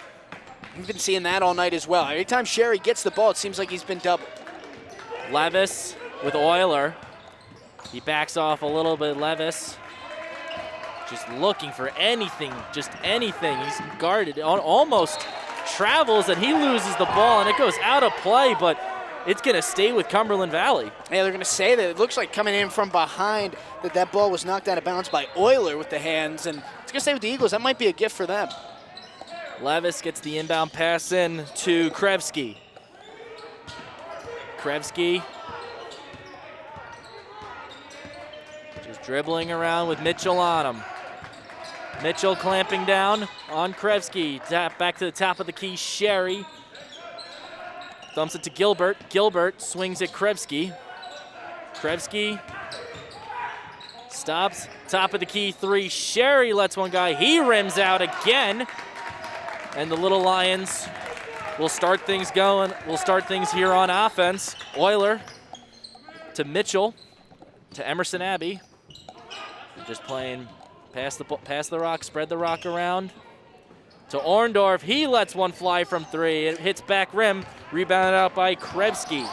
Speaker 6: We've been seeing that all night as well. Every time Sherry gets the ball, it seems like he's been doubled.
Speaker 5: Levis with Euler. He backs off a little bit, Levis. Just looking for anything, just anything. He's guarded, almost travels, and he loses the ball, and it goes out of play, but it's going to stay with Cumberland Valley.
Speaker 6: Yeah, they're going to say that it looks like coming in from behind that ball was knocked out of bounds by Euler with the hands, and it's going to stay with the Eagles. That might be a gift for them.
Speaker 5: Levis gets the inbound pass in to Krevsky. Krevsky just dribbling around with Mitchell on him. Mitchell clamping down on Krevsky. Tap back to the top of the key, Sherry. Dumps it to Gilbert. Gilbert swings at Krevsky. Krevsky stops. Top of the key, 3. Sherry lets one guy. He rims out again. And the Little Lions will start things going. We'll start things here on offense. Euler to Mitchell to Emerson Abbey. Just playing pass the rock, spread the rock around. To Orndorff, he lets one fly from 3. It hits back rim, rebounded out by Krevsky.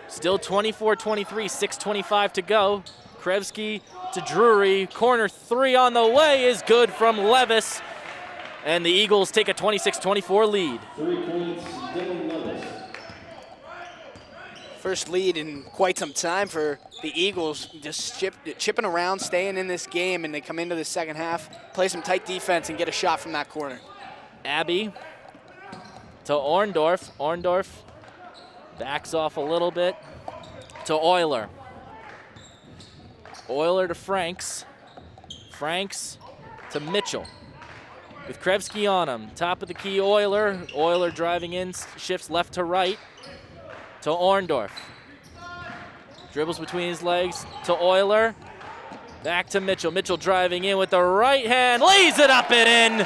Speaker 5: Still 24-23, 6:25 to go. Krevsky to Drury, corner 3 on the way is good from Levis. And the Eagles take a 26-24 lead.
Speaker 7: 3 points, Dylan Levis.
Speaker 6: First lead in quite some time for the Eagles, just chipping around, staying in this game, and they come into the second half, play some tight defense, and get a shot from that corner.
Speaker 5: Abbey to Orndorff. Orndorff backs off a little bit to Euler. Euler to Franks. Franks to Mitchell. With Krevsky on him. Top of the key, Euler. Euler driving in, shifts left to right to Orndorff. Dribbles between his legs to Euler. Back to Mitchell. Mitchell driving in with the right hand. Lays it up and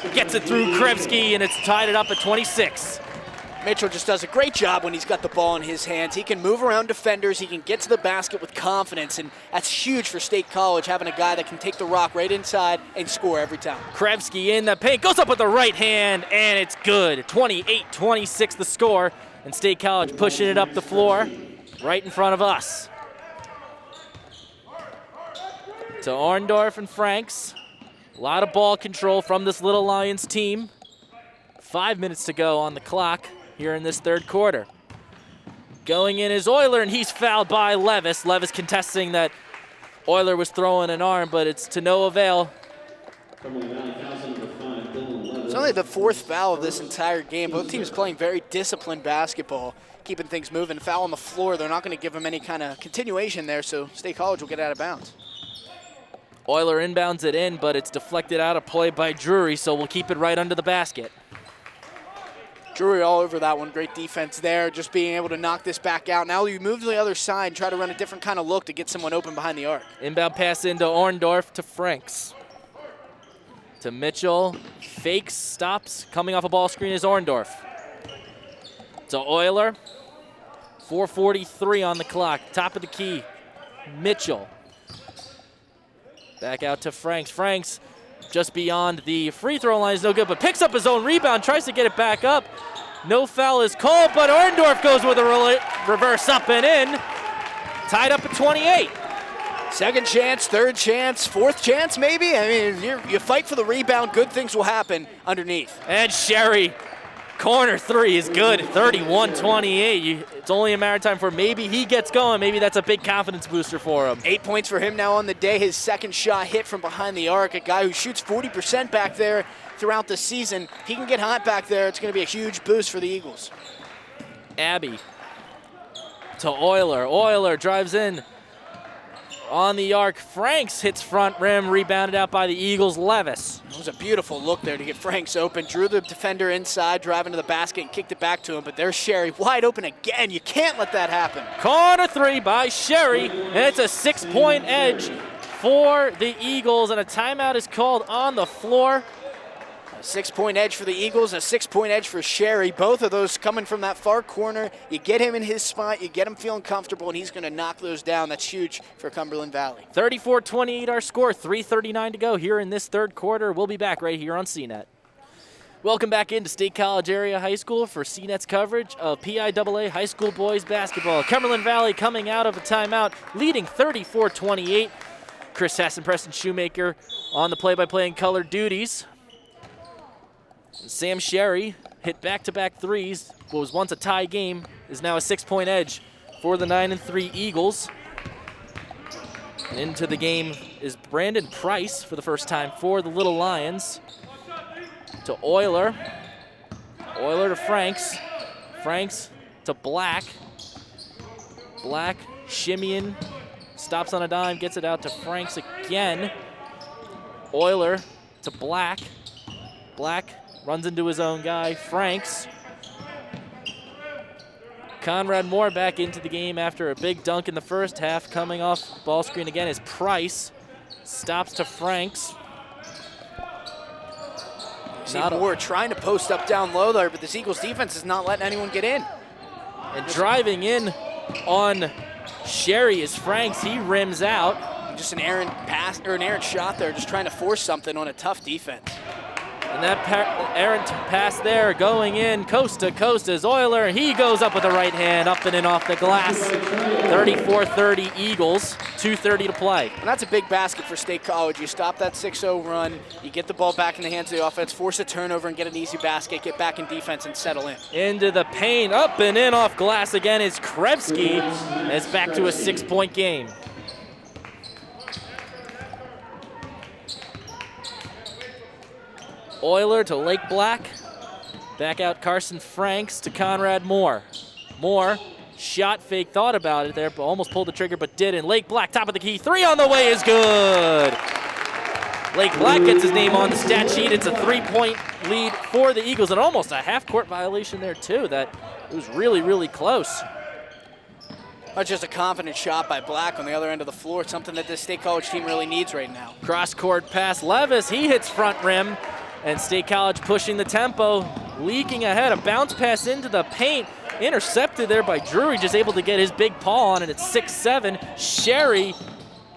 Speaker 5: in. Gets it through Krevsky, and it's tied it up at 26.
Speaker 6: Mitchell just does a great job when he's got the ball in his hands. He can move around defenders. He can get to the basket with confidence, and that's huge for State College, having a guy that can take the rock right inside and score every time.
Speaker 5: Krevsky in the paint, goes up with the right hand, and it's good. 28-26 the score, and State College pushing it up the floor right in front of us. To Orndorff and Franks. A lot of ball control from this Little Lions team. 5 minutes to go on the clock here in this third quarter. Going in is Euler, and he's fouled by Levis. Levis contesting that Euler was throwing an arm, but it's to no avail.
Speaker 6: It's only the 4th foul of this entire game. Both teams playing very disciplined basketball, keeping things moving. Foul on the floor, they're not going to give them any kind of continuation there, so State College will get out of bounds.
Speaker 5: Euler inbounds it in, but it's deflected out of play by Drury, so we'll keep it right under the basket.
Speaker 6: Drury all over that one. Great defense there, just being able to knock this back out. Now you move to the other side and try to run a different kind of look to get someone open behind the arc.
Speaker 5: Inbound pass into Orndorff to Franks. To Mitchell, fakes, stops, coming off a ball screen is Orndorff. To Euler, 4:43 on the clock, top of the key, Mitchell. Back out to Franks. Franks just beyond the free throw line is no good, but picks up his own rebound, tries to get it back up. No foul is called, but Orndorff goes with a reverse up and in. Tied up at 28.
Speaker 6: Second chance, third chance, fourth chance maybe? I mean, you fight for the rebound, good things will happen underneath.
Speaker 5: And Sherry, corner three is good, 31-28. It's only a matter of time for maybe he gets going. Maybe that's a big confidence booster for him.
Speaker 6: 8 points for him now on the day. His second shot hit from behind the arc. A guy who shoots 40% back there throughout the season. If he can get hot back there, it's going to be a huge boost for the Eagles.
Speaker 5: Abbey to Euler. Euler drives in on the arc. Franks hits front rim, rebounded out by the Eagles. Levis.
Speaker 6: It was a beautiful look there to get Franks open. Drew the defender inside, driving to the basket and kicked it back to him. But there's Sherry wide open again. You can't let that happen.
Speaker 5: Corner three by Sherry, and it's a 6-point edge for the Eagles, and a timeout is called on the floor.
Speaker 6: A 6-point edge for the Eagles, a 6-point edge for Sherry. Both of those coming from that far corner. You get him in his spot, you get him feeling comfortable, and he's going to knock those down. That's huge for Cumberland Valley.
Speaker 5: 34-28 our score, 3:39 to go here in this third quarter. We'll be back right here on CNET. Welcome back into State College Area High School for CNET's coverage of PIAA high school boys basketball. Cumberland Valley coming out of a timeout, leading 34-28. Chris Hess and Preston Shoemaker on the play-by-play and color duties. Sam Sherry hit back-to-back threes. What was once a tie game is now a 6-point edge for the 9-3 Eagles. And into the game is Brandon Price for the first time for the Little Lions. To Euler. Euler to Franks. Franks to Black. Black shimmying. Stops on a dime, gets it out to Franks again. Euler to Black. Black runs into his own guy, Franks. Conrad Moore back into the game after a big dunk in the first half. Coming off ball screen again is Price. Stops to Franks.
Speaker 6: See Moore trying to post up down low there, but this Eagles defense is not letting anyone get in.
Speaker 5: And driving in on Sherry is Franks. He rims out.
Speaker 6: Just an errant pass or an errant shot there, just trying to force something on a tough defense.
Speaker 5: And that errant pass there going in coast to coast is Euler. He goes up with the right hand, up and in off the glass. 34-30 Eagles, 2:30 to play.
Speaker 6: And that's a big basket for State College. You stop that 6-0 run, you get the ball back in the hands of the offense, force a turnover and get an easy basket, get back in defense and settle in.
Speaker 5: Into the paint, up and in off glass again is Krevsky. It's back to a 6-point game. Euler to Lake Black. Back out Carson Franks to Conrad Moore. Moore, shot fake, thought about it there, but almost pulled the trigger, but didn't. Lake Black, top of the key. Three on the way is good. Lake Black gets his name on the stat sheet. It's a 3-point lead for the Eagles, and almost a half-court violation there, too. That it was really, really close.
Speaker 6: That's just a confident shot by Black on the other end of the floor, something that this State College team really needs right now.
Speaker 5: Cross-court pass, Levis, he hits front rim. And State College pushing the tempo, leaking ahead. A bounce pass into the paint, intercepted there by Drury, just able to get his big paw on it. It's 6-7. Sherry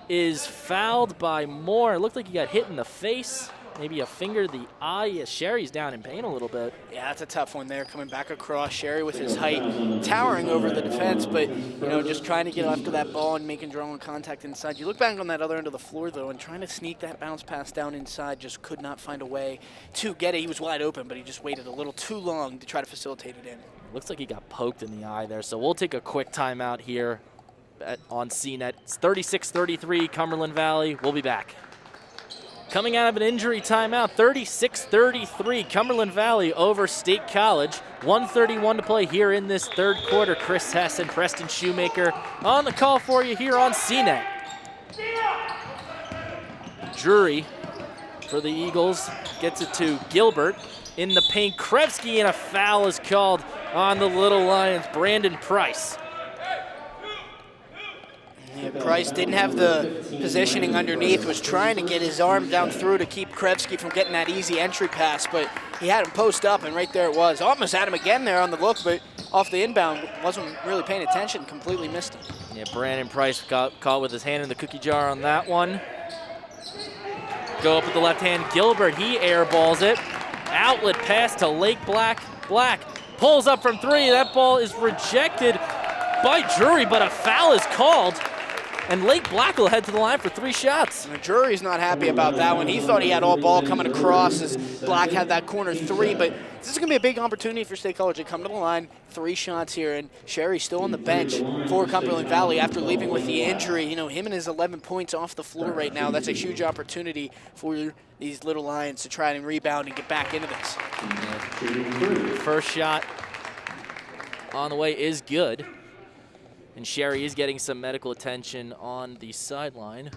Speaker 5: is fouled by Moore. It looked like he got hit in the face, maybe a finger to the eye. Yeah, Sherry's down in pain a little bit.
Speaker 6: Yeah, that's a tough one there, coming back across. Sherry with his height, towering over the defense, but just trying to get after that ball and making drawing contact inside. You look back on that other end of the floor, though, and trying to sneak that bounce pass down inside, just could not find a way to get it. He was wide open, but he just waited a little too long to try to facilitate it in.
Speaker 5: Looks like he got poked in the eye there, so we'll take a quick timeout here on CNET. It's 36-33 Cumberland Valley. We'll be back. Coming out of an injury timeout, 36-33, Cumberland Valley over State College. 1:31 to play here in this third quarter. Chris Hess and Preston Shoemaker on the call for you here on CNET. Drury for the Eagles gets it to Gilbert in the paint. Krevsky, and a foul is called on the Little Lions. Brandon Price.
Speaker 6: Yeah, Price didn't have the positioning underneath, was trying to get his arm down through to keep Krevsky from getting that easy entry pass, but he had him post up, and right there it was. Almost had him again there on the look, but off the inbound, wasn't really paying attention, completely missed him.
Speaker 5: Yeah, Brandon Price got caught with his hand in the cookie jar on that one. Go up with the left hand. Gilbert, he airballs it. Outlet pass to Lake Black. Black pulls up from three. That ball is rejected by Drury, but a foul is called. And Lake Black will head to the line for 3 shots.
Speaker 6: And Drury's not happy about that one. He thought he had all ball coming across as Black had that corner 3, but this is going to be a big opportunity for State College. They come to the line, 3 shots here, and Sherry's still on the bench for Cumberland Valley after leaving with the injury. You know, him and his 11 points off the floor right now, that's a huge opportunity for these Little Lions to try and rebound and get back into this.
Speaker 5: First shot on the way is good. And Sherry is getting some medical attention on the sideline.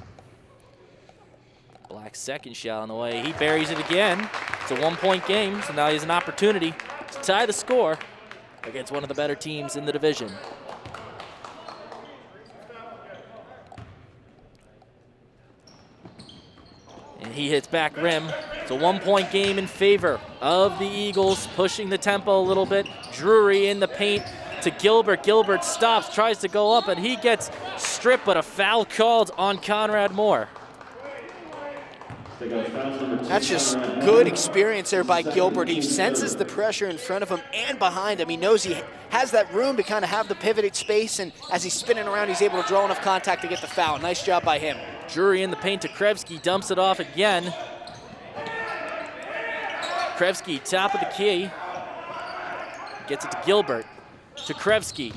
Speaker 5: Black's second shot on the way. He buries it again. It's a 1-point game, so now he has an opportunity to tie the score against one of the better teams in the division. And he hits back rim. It's a 1-point game in favor of the Eagles, pushing the tempo a little bit. Drury in the paint to Gilbert. Gilbert stops, tries to go up, and he gets stripped, but a foul called on Conrad Moore.
Speaker 6: That's just good experience there by Gilbert. He senses the pressure in front of him and behind him. He knows he has that room to kind of have the pivoted space, and as he's spinning around, he's able to draw enough contact to get the foul. Nice job by him.
Speaker 5: Drury in the paint to Krevsky, dumps it off again. Krevsky, top of the key, gets it to Gilbert. To Krevsky.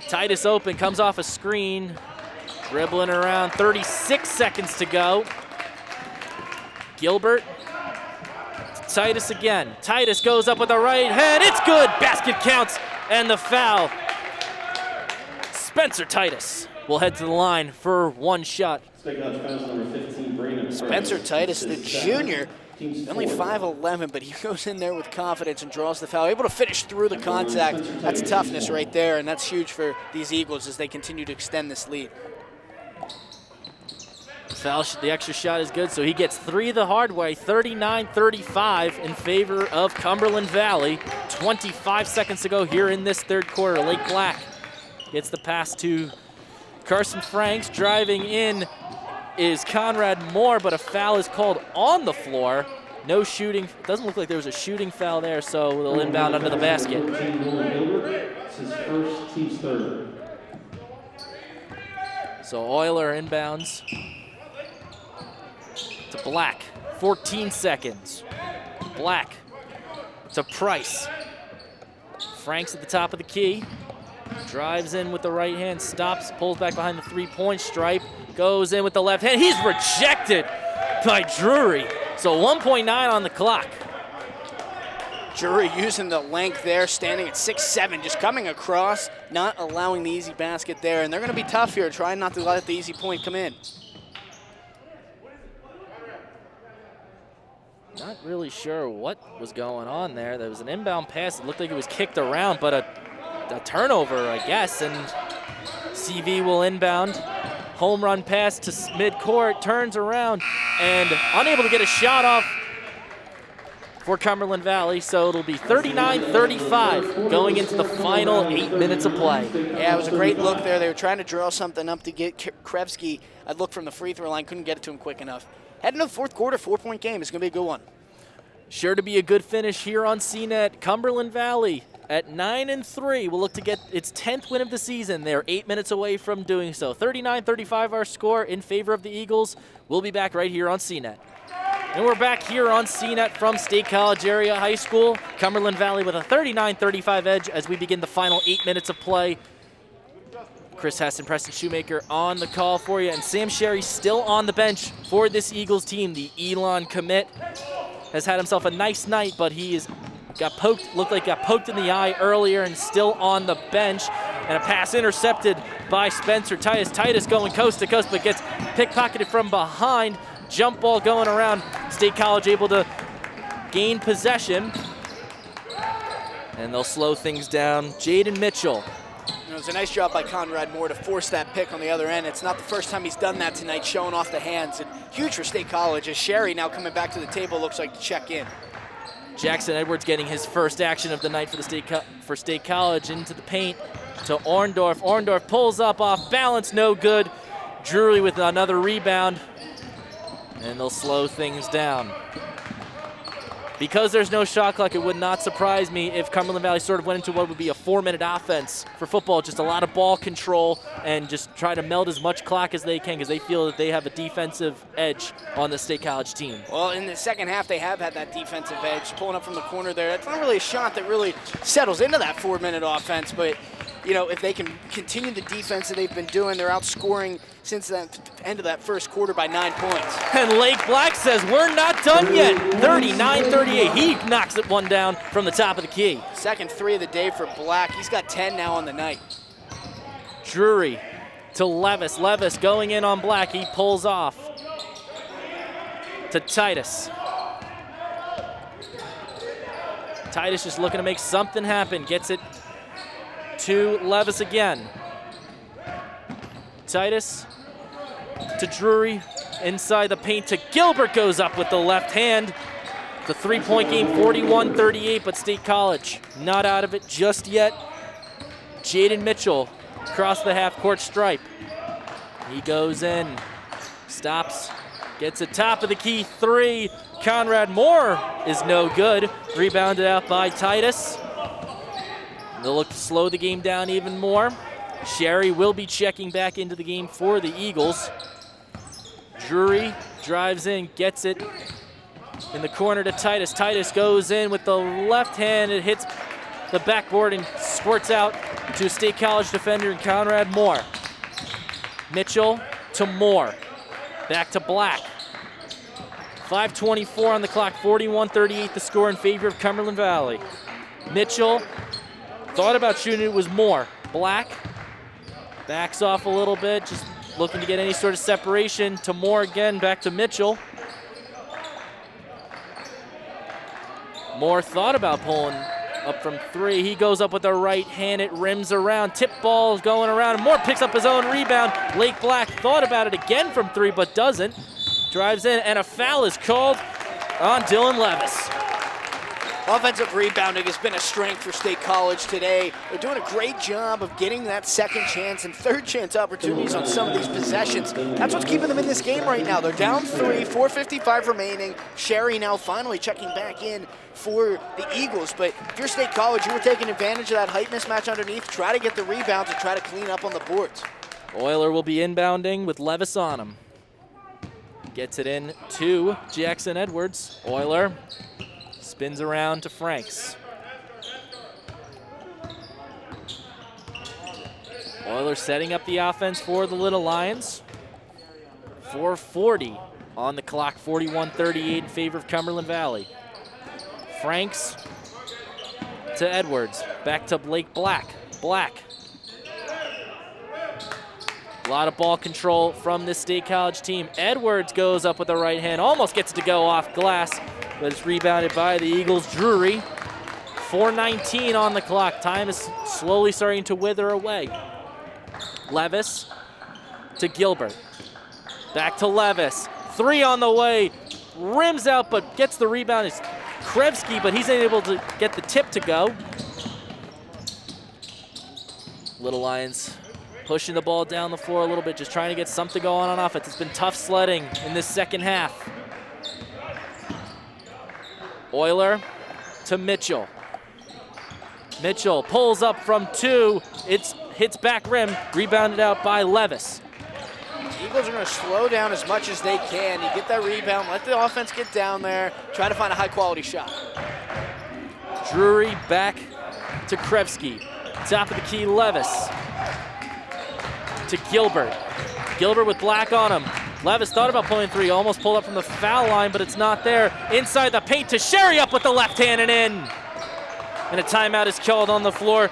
Speaker 5: Titus open, comes off a screen. Dribbling around, 36 seconds to go. Gilbert. Titus again. Titus goes up with the right hand. It's good. Basket counts, and the foul. Spencer Titus will head to the line for 1 shot.
Speaker 6: Spencer Titus, the junior, only 5'11", but he goes in there with confidence and draws the foul. Able to finish through the contact. That's toughness right there, and that's huge for these Eagles as they continue to extend this lead.
Speaker 5: Foul, the extra shot is good, so he gets 3 the hard way. 39-35 in favor of Cumberland Valley. 25 seconds to go here in this third quarter. Lake Black gets the pass to Carson Franks. Driving in is Conrad Moore, but a foul is called on the floor. No shooting. It doesn't look like there was a shooting foul there, so they'll inbound under the basket. So Euler inbounds to Black. 14 seconds. Black to Price. Franks at the top of the key. Drives in with the right hand, stops, pulls back behind the 3-point stripe, goes in with the left hand. He's rejected by Drury. So 1.9 on the clock.
Speaker 6: Drury using the length there, standing at 6'7", just coming across, not allowing the easy basket there. And they're going to be tough here, trying not to let the easy point come in.
Speaker 5: Not really sure what was going on there. There was an inbound pass. It looked like it was kicked around, but a turnover, I guess, and CV will inbound. Home run pass to midcourt, turns around, and unable to get a shot off for Cumberland Valley, so it'll be 39-35 going into the final 8 minutes of play.
Speaker 6: Yeah, it was a great look there. They were trying to draw something up to get Krevsky a look from the free throw line, couldn't get it to him quick enough. Heading to the fourth quarter, 4-point game. It's going to be a good one.
Speaker 5: Sure to be a good finish here on CNET. Cumberland Valley at 9-3 will look to get its 10th win of the season. They're 8 minutes away from doing so. 39-35 our score in favor of the Eagles. We'll be back right here on CNET. And we're back here on CNET from State College Area High School. Cumberland Valley with a 39-35 edge as we begin the final 8 minutes of play. Chris Hess and Preston Shoemaker on the call for you. And Sam Sherry still on the bench for this Eagles team. The Elon commit has had himself a nice night, but he is looked like got poked in the eye earlier and still on the bench. And a pass intercepted by Spencer Titus. Titus going coast to coast, but gets pickpocketed from behind. Jump ball going around. State College able to gain possession. And they'll slow things down. Jaden Mitchell.
Speaker 6: It was a nice job by Conrad Moore to force that pick on the other end. It's not the first time he's done that tonight, showing off the hands. And huge for State College as Sherry now coming back to the table, looks like to check in.
Speaker 5: Jackson Edwards getting his first action of the night for State College into the paint to Orndorff. Orndorff pulls up off balance, no good. Drury with another rebound, and they'll slow things down. Because there's no shot clock, it would not surprise me if Cumberland Valley sort of went into what would be a 4-minute offense for football, just a lot of ball control and just try to meld as much clock as they can because they feel that they have a defensive edge on the State College team.
Speaker 6: Well, in the second half, they have had that defensive edge, pulling up from the corner there. That's not really a shot that really settles into that 4-minute offense, but you know, if they can continue the defense that they've been doing, they're outscoring since the end of that first quarter by 9 points.
Speaker 5: And Lake Black says, we're not done yet. 39-38. He knocks it one down from the top of the key.
Speaker 6: Second three of the day for Black. He's got 10 now on the night.
Speaker 5: Drury to Levis. Levis going in on Black. He pulls off to Titus. Titus just looking to make something happen. Gets it to Levis again. Titus to Drury, inside the paint to Gilbert, goes up with the left hand. The 3-point game, 41-38, but State College not out of it just yet. Jaden Mitchell across the half-court stripe. He goes in, stops, gets a top of the key three. Conrad Moore is no good. Rebounded out by Titus. They'll look to slow the game down even more. Sherry will be checking back into the game for the Eagles. Drury drives in, gets it in the corner to Titus. Titus goes in with the left hand. It hits the backboard and squirts out to a State College defender, Conrad Moore. Mitchell to Moore. Back to Black. 5:24 on the clock, 41-38 the score in favor of Cumberland Valley. Mitchell thought about shooting, it was Moore. Black backs off a little bit, just looking to get any sort of separation. To Moore again, back to Mitchell. Moore thought about pulling up from three. He goes up with the right hand, it rims around. Tip ball is going around. Moore picks up his own rebound. Lake Black thought about it again from three, but doesn't. Drives in, and a foul is called on Dylan Levis.
Speaker 6: Offensive rebounding has been a strength for State College today. They're doing a great job of getting that second chance and third chance opportunities on some of these possessions. That's what's keeping them in this game right now. They're down 3, 4:55 remaining. Sherry now finally checking back in for the Eagles. But if you're State College, you were taking advantage of that height mismatch underneath. Try to get the rebounds and try to clean up on the boards.
Speaker 5: Euler will be inbounding with Levis on him. Gets it in to Jackson Edwards. Euler spins around to Franks. Euler setting up the offense for the Little Lions. 4:40 on the clock, 41-38 in favor of Cumberland Valley. Franks to Edwards, back to Blake Black. Black. A lot of ball control from this State College team. Edwards goes up with the right hand, almost gets it to go off glass, but it's rebounded by the Eagles. Drury, 4:19 on the clock. Time is slowly starting to wither away. Levis to Gilbert. Back to Levis. Three on the way. Rims out, but gets the rebound. It's Krevsky, but he's unable to get the tip to go. Little Lions pushing the ball down the floor a little bit, just trying to get something going on offense. It's been tough sledding in this second half. Euler to Mitchell. Mitchell pulls up from two. It hits back rim, rebounded out by Levis.
Speaker 6: The Eagles are going to slow down as much as they can. You get that rebound, let the offense get down there, try to find a high-quality shot.
Speaker 5: Drury back to Krevsky. Top of the key, Levis. To Gilbert. Gilbert with Black on him. Levis thought about pulling three, almost pulled up from the foul line, but it's not there. Inside the paint to Sherry, up with the left hand and in. And a timeout is called on the floor.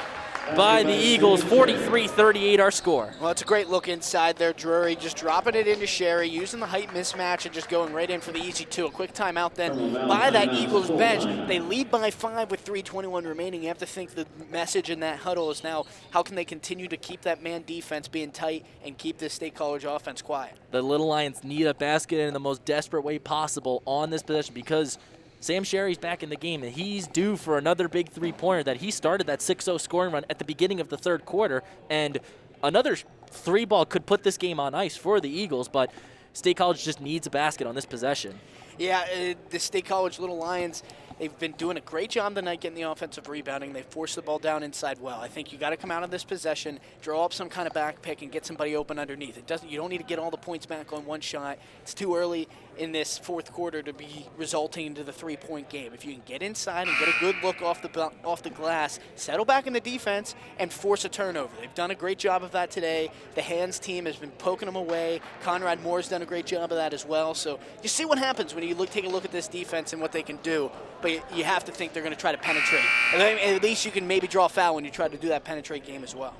Speaker 5: by the Eagles, 43-38 our score.
Speaker 6: Well, it's a great look inside there. Drury just dropping it into Sherry, using the height mismatch and just going right in for the easy two. A quick timeout then by that Eagles bench. They lead by 5 with 3:21 remaining. You have to think the message in that huddle is now how can they continue to keep that man defense being tight and keep this State College offense quiet.
Speaker 5: The Little Lions need a basket in the most desperate way possible on this possession because Sam Sherry's back in the game, and he's due for another big three-pointer that he started that 6-0 scoring run at the beginning of the third quarter, and another three-ball could put this game on ice for the Eagles, but State College just needs a basket on this possession.
Speaker 6: Yeah, the State College Little Lions, they've been doing a great job tonight getting the offensive rebounding. They forced the ball down inside well. I think you got to come out of this possession, draw up some kind of back pick, and get somebody open underneath. You don't need to get all the points back on one shot. It's too early in this fourth quarter to be resulting into the three-point game. If you can get inside and get a good look off the glass, settle back in the defense, and force a turnover. They've done a great job of that today. The Hands team has been poking them away. Conrad Moore's done a great job of that as well. So you see what happens when you take a look at this defense and what they can do, but you have to think they're going to try to penetrate. At least you can maybe draw a foul when you try to do that penetrate game as well.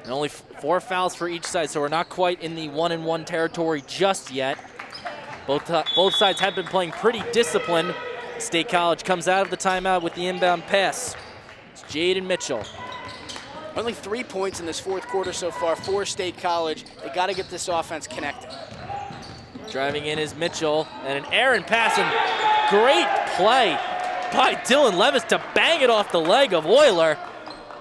Speaker 5: And only 4 fouls for each side, so we're not quite in the 1-and-1 territory just yet. Both sides have been playing pretty disciplined. State College comes out of the timeout with the inbound pass. It's Jaden Mitchell.
Speaker 6: Only 3 points in this fourth quarter so far for State College. They got to get this offense connected.
Speaker 5: Driving in is Mitchell, and an errant pass, and great play by Dylan Levis to bang it off the leg of Euler.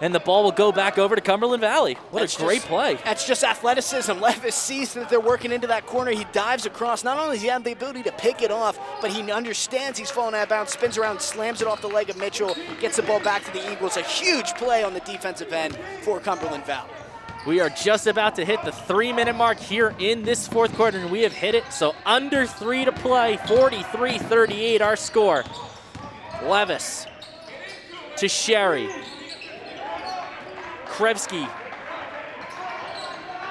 Speaker 5: And the ball will go back over to Cumberland Valley. What a great play.
Speaker 6: That's just athleticism. Levis sees that they're working into that corner. He dives across. Not only does he have the ability to pick it off, but he understands he's falling out of bounds, spins around, slams it off the leg of Mitchell, gets the ball back to the Eagles. A huge play on the defensive end for Cumberland Valley.
Speaker 5: We are just about to hit the 3-minute mark here in this fourth quarter, and we have hit it. So under 3 to play, 43-38 our score. Levis to Sherry. Krevsky.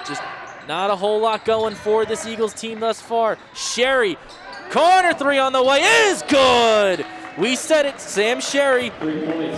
Speaker 5: Just not a whole lot going for this Eagles team thus far. Sherry, corner three on the way is good. We said it, Sam Sherry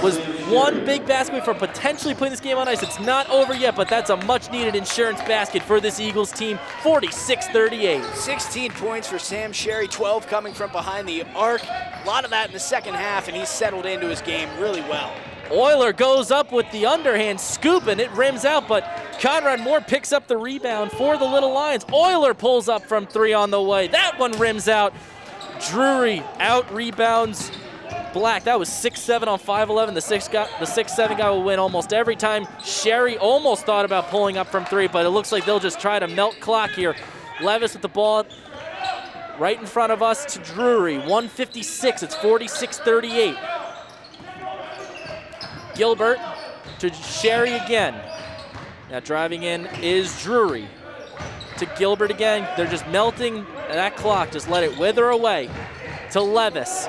Speaker 5: was one big basket for potentially putting this game on ice. It's not over yet, but that's a much-needed insurance basket for this Eagles team, 46-38.
Speaker 6: 16 points for Sam Sherry, 12 coming from behind the arc. A lot of that in the second half, and he's settled into his game really well.
Speaker 5: Euler goes up with the underhand scoop, and it rims out, but Conrad Moore picks up the rebound for the Little Lions. Euler pulls up from 3 on the way. That one rims out. Drury out-rebounds Black. That was 6'7" on 5'11". The 6'7" guy will win almost every time. Sherry almost thought about pulling up from 3, but it looks like they'll just try to melt clock here. Levis with the ball right in front of us to Drury. 1:56, it's 46-38. Gilbert to Sherry again. Now driving in is Drury. To Gilbert again. They're just melting that clock. Just let it wither away. To Levis.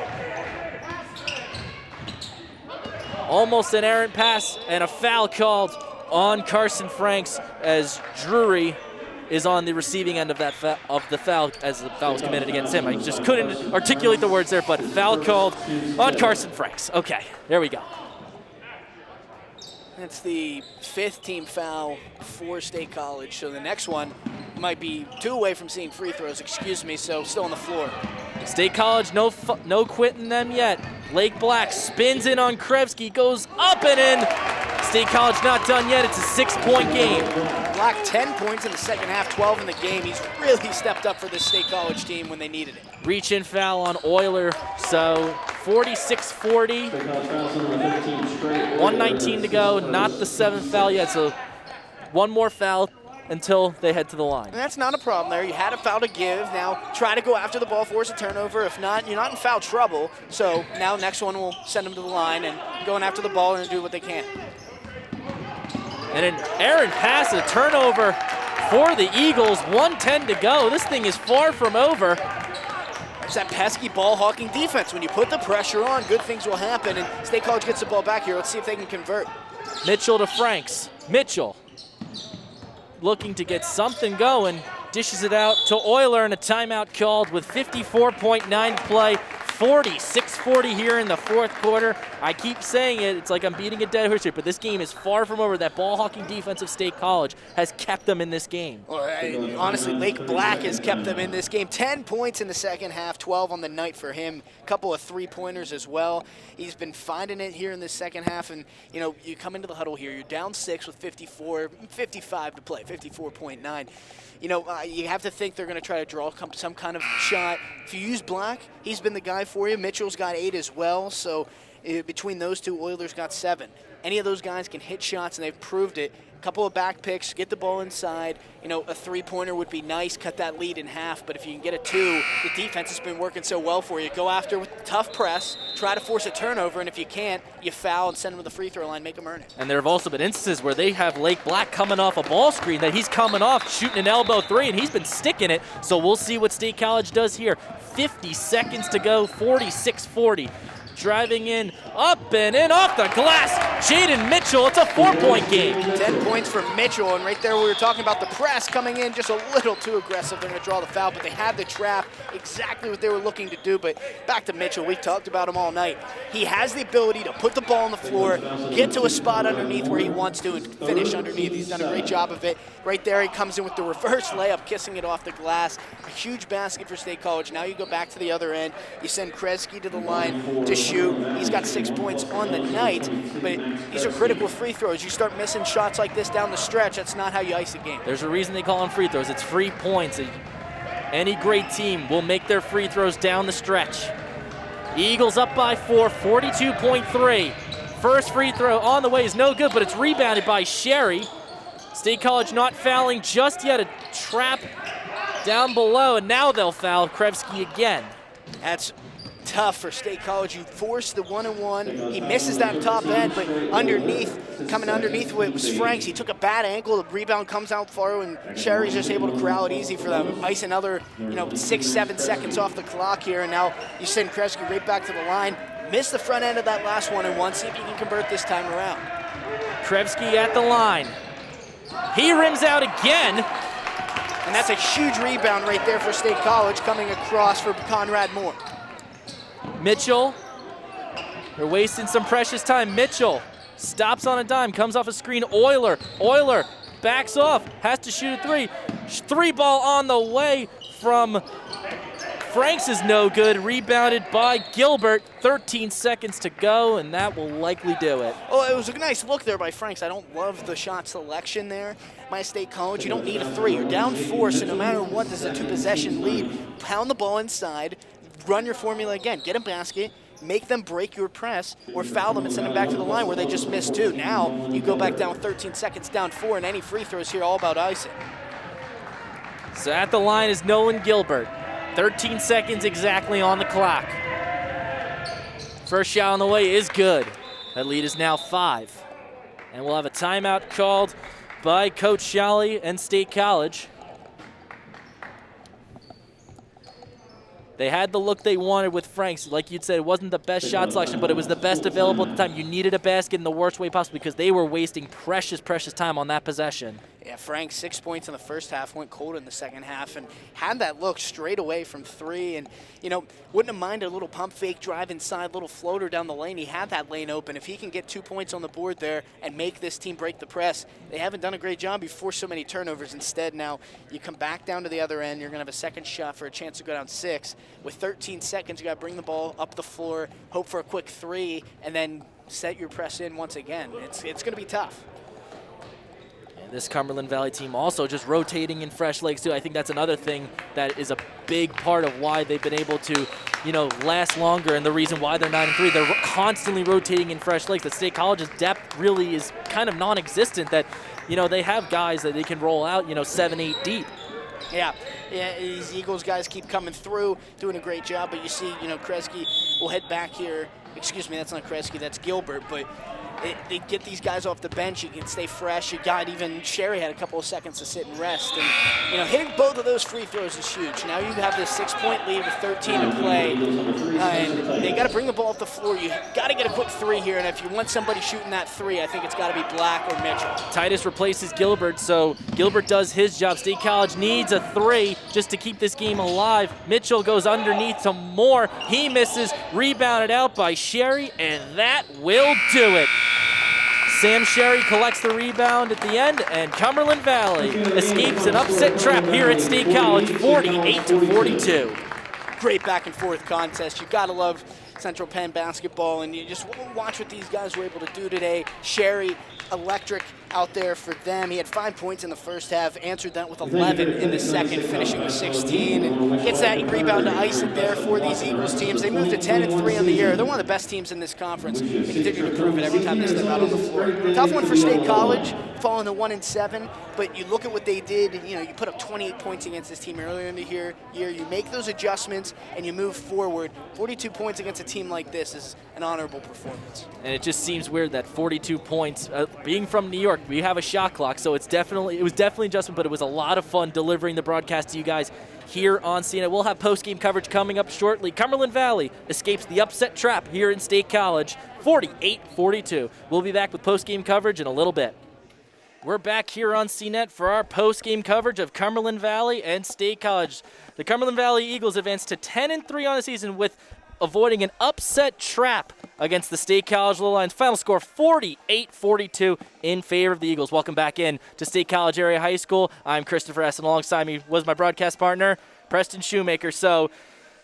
Speaker 5: Almost an errant pass and a foul called on Carson Franks as Drury is on the receiving end of that the foul as the foul was committed against him. I just couldn't articulate the words there, but foul called on Carson Franks. Okay, there we go.
Speaker 6: That's the 5th team foul for State College. So the next one might be 2 away from seeing free throws, so still on the floor.
Speaker 5: State College, no quitting them yet. Lake Black spins in on Krevsky, goes up and in. State College not done yet. It's a 6-point game.
Speaker 6: Black 10 points in the second half, 12 in the game. He's really stepped up for this State College team when they needed it.
Speaker 5: Reach in foul on Euler, so 46-40. 1:19 to go, not the 7th foul yet, so one more foul until they head to the line.
Speaker 6: And that's not a problem there. You had a foul to give. Now try to go after the ball, force a turnover. If not, you're not in foul trouble. So now next one will send them to the line and going after the ball and do what they can.
Speaker 5: And an errant pass, a turnover for the Eagles. 1:10 to go. This thing is far from over.
Speaker 6: It's that pesky ball-hawking defense. When you put the pressure on, good things will happen. And State College gets the ball back here. Let's see if they can convert.
Speaker 5: Mitchell to Franks. Mitchell looking to get something going. Dishes it out to Euler, and a timeout called with 54.9 play. 6:40 here in the fourth quarter. I keep saying it, it's like I'm beating a dead horse here, but this game is far from over. That ball-hawking defense of State College has kept them in this game.
Speaker 6: Well, honestly, Lake Black has kept them in this game. 10 points in the second half, 12 on the night for him. A couple of three-pointers as well. He's been finding it here in the second half, and, you know, you come into the huddle here, you're down 6 with 55 to play, 54.9. You know, you have to think they're going to try to draw some kind of shot. If you use Black, he's been the guy for you. Mitchell's got 8 as well, so between those two, Oilers got 7. Any of those guys can hit shots, and they've proved it. A couple of back picks, get the ball inside. You know, a three-pointer would be nice, cut that lead in half, but if you can get a 2, the defense has been working so well for you. Go after with tough press, try to force a turnover, and if you can't, you foul and send them to the free throw line, make them earn it.
Speaker 5: And there have also been instances where they have Lake Black coming off a ball screen that he's coming off, shooting an elbow 3, and he's been sticking it. So we'll see what State College does here. 50 seconds to go, 46-40. Driving in, up and in, off the glass. Jaden Mitchell, it's a 4-point game.
Speaker 6: 10 points for Mitchell, and right there we were talking about the press coming in just a little too aggressive. They're going to draw the foul, but they had the trap, exactly what they were looking to do. But back to Mitchell, we've talked about him all night. He has the ability to put the ball on the floor, get to a spot underneath where he wants to, and finish underneath. He's done a great job of it. Right there he comes in with the reverse layup, kissing it off the glass. A huge basket for State College. Now you go back to the other end. You send Kresge to the line to shoot. He's got 6 points on the night, but these are critical free throws. You start missing shots like this down the stretch, that's not how you ice a game.
Speaker 5: There's a reason they call them free throws. It's free points. Any great team will make their free throws down the stretch. Eagles up by 4, 42.3. First free throw on the way is no good, but it's rebounded by Sherry. State College not fouling just yet. A trap down below, and now they'll foul Kresge again.
Speaker 6: That's tough for State College. You force the 1-and-1. He misses that top end, but coming underneath it was Franks. He took a bad ankle. The rebound comes out far, and Sherry's just able to corral it easy for them. Ice another, 6-7 seconds off the clock here, and now you send Kresge right back to the line. Miss the front end of that last 1-and-1. See if you can convert this time around.
Speaker 5: Kresge at the line. He rims out again.
Speaker 6: And that's a huge rebound right there for State College, coming across for Conrad Moore.
Speaker 5: Mitchell, they're wasting some precious time. Mitchell stops on a dime, comes off a screen. Euler backs off, has to shoot a 3. 3 ball on the way from Franks is no good. Rebounded by Gilbert. 13 seconds to go, and that will likely do it.
Speaker 6: Oh, it was a nice look there by Franks. I don't love the shot selection there by State College. You don't need a 3. You're down 4, so no matter what, there's a 2-possession lead. Pound the ball inside. Run your formula again. Get a basket, make them break your press, or foul them and send them back to the line where they just missed 2. Now you go back down 13 seconds, down 4, and any free throws here all about icing.
Speaker 5: So at the line is Nolan Gilbert. 13 seconds exactly on the clock. First shot on the way is good. That lead is now 5. And we'll have a timeout called by Coach Shalley and State College. They had the look they wanted with Franks. Like you'd said, it wasn't the best shot selection, but it was the best available at the time. You needed a basket in the worst way possible because they were wasting precious time on that possession.
Speaker 6: Yeah, Frank, 6 points in the first half, went cold in the second half, and had that look straight away from 3. And, wouldn't have minded a little pump fake drive inside, little floater down the lane. He had that lane open. If he can get 2 points on the board there and make this team break the press, they haven't done a great job. You force so many turnovers. Instead, now you come back down to the other end. You're going to have a second shot for a chance to go down 6. With 13 seconds, you got to bring the ball up the floor, hope for a quick 3, and then set your press in once again. It's going to be tough.
Speaker 5: This Cumberland Valley team also just rotating in fresh legs too. I think that's another thing that is a big part of why they've been able to, last longer, and the reason why they're 9-3. They're constantly rotating in fresh legs. The State College's depth really is kind of non-existent. That, they have guys that they can roll out, 7, 8 deep.
Speaker 6: Yeah, these Eagles guys keep coming through, doing a great job. But you see, Kresge will head back here excuse me, that's not Kresge, that's Gilbert, but they get these guys off the bench. You can stay fresh. You got even Sherry had a couple of seconds to sit and rest. And, hitting both of those free throws is huge. Now you have this 6-point lead with 13 to play, and they got to bring the ball off the floor. You got to get a quick three here, and if you want somebody shooting that three, I think it's got to be Black or Mitchell.
Speaker 5: Titus replaces Gilbert, so Gilbert does his job. State College needs a three just to keep this game alive. Mitchell goes underneath some more. He misses, rebounded out by Sherry, and that will do it. Sam Sherry collects the rebound at the end, and Cumberland Valley escapes an upset trap here at State College, 48-42.
Speaker 6: Great back and forth contest. You gotta love Central Penn basketball, and you just watch what these guys were able to do today. Sherry, electric out there for them. He had 5 points in the first half, answered that with 11 in the second, finishing with 16, and gets that rebound to ice it there for these Eagles teams. They moved to 10-3 on the year. They're one of the best teams in this conference. They continue to prove it every time they step out on the floor. Tough one for State College, falling to 1-7, but you look at what they did. You put up 28 points against this team earlier in the year. You make those adjustments and you move forward. 42 points against a team like this is an honorable performance.
Speaker 5: And it just seems weird that 42 points, being from New York, we have a shot clock, so it was definitely adjustment, but it was a lot of fun delivering the broadcast to you guys here on CNET. We'll have post-game coverage coming up shortly. Cumberland Valley escapes the upset trap here in State College, 48-42. We'll be back with post-game coverage in a little bit. We're back here on CNET for our post-game coverage of Cumberland Valley and State College. The Cumberland Valley Eagles advanced to 10-3 on the season with avoiding an upset trap against the State College Little Lions. Final score 48-42 in favor of the Eagles. Welcome back in to State College Area High School. I'm Christopher Hess, and alongside me was my broadcast partner, Preston Shoemaker. So,